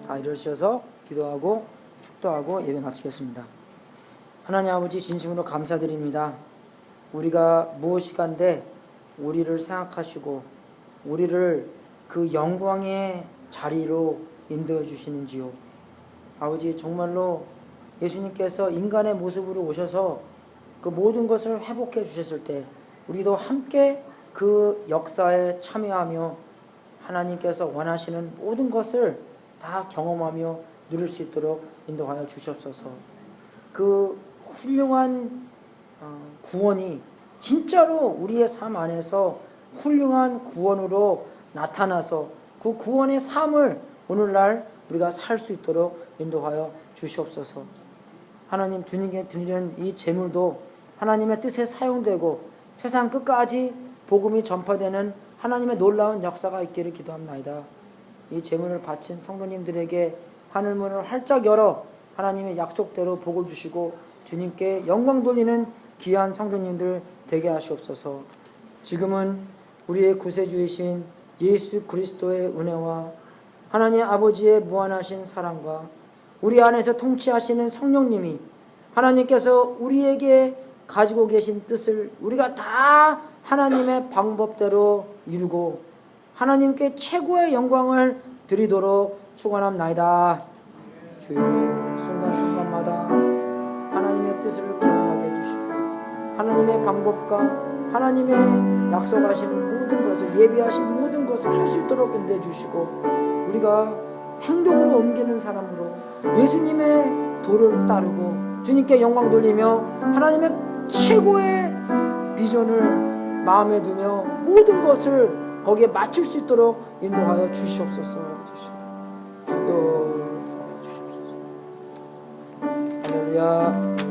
다 일어서셔서 기도하고 축도하고 예배 마치겠습니다. 하나님 아버지, 진심으로 감사드립니다. 우리가 무엇이간데 우리를 생각하시고 우리를 그 영광의 자리로 인도해 주시는지요. 아버지, 정말로 예수님께서 인간의 모습으로 오셔서 그 모든 것을 회복해 주셨을 때 우리도 함께 그 역사에 참여하며 하나님께서 원하시는 모든 것을 다 경험하며 누릴 수 있도록 인도하여 주시옵소서. 그 훌륭한 구원이 진짜로 우리의 삶 안에서 훌륭한 구원으로 나타나서 그 구원의 삶을 오늘날 우리가 살 수 있도록 인도하여 주시옵소서. 하나님, 주님께 드리는 이 제물도 하나님의 뜻에 사용되고 세상 끝까지 복음이 전파되는 하나님의 놀라운 역사가 있기를 기도합나이다. 이 제물을 바친 성도님들에게 하늘문을 활짝 열어 하나님의 약속대로 복을 주시고 주님께 영광 돌리는 귀한 성도님들 되게 하시옵소서. 지금은 우리의 구세주이신 예수 그리스도의 은혜와 하나님 아버지의 무한하신 사랑과 우리 안에서 통치하시는 성령님이 하나님께서 우리에게 가지고 계신 뜻을 우리가 다 하나님의 방법대로 이루고 하나님께 최고의 영광을 드리도록 축원합나이다. 주여, 순간순간마다 하나님의 뜻을 기억나게 해주시고 하나님의 방법과 하나님의 약속하신 모든 것을, 예비하신 모든 것을 할 수 있도록 인도해 주시고 우리가 행동으로 옮기는 사람으로 예수님의 도를 따르고 주님께 영광 돌리며 하나님의 최고의 비전을 마음에 두며 모든 것을 거기에 맞출 수 있도록 인도하여 주시옵소서. 주여, 역사하여 주시옵소서. 할렐루야.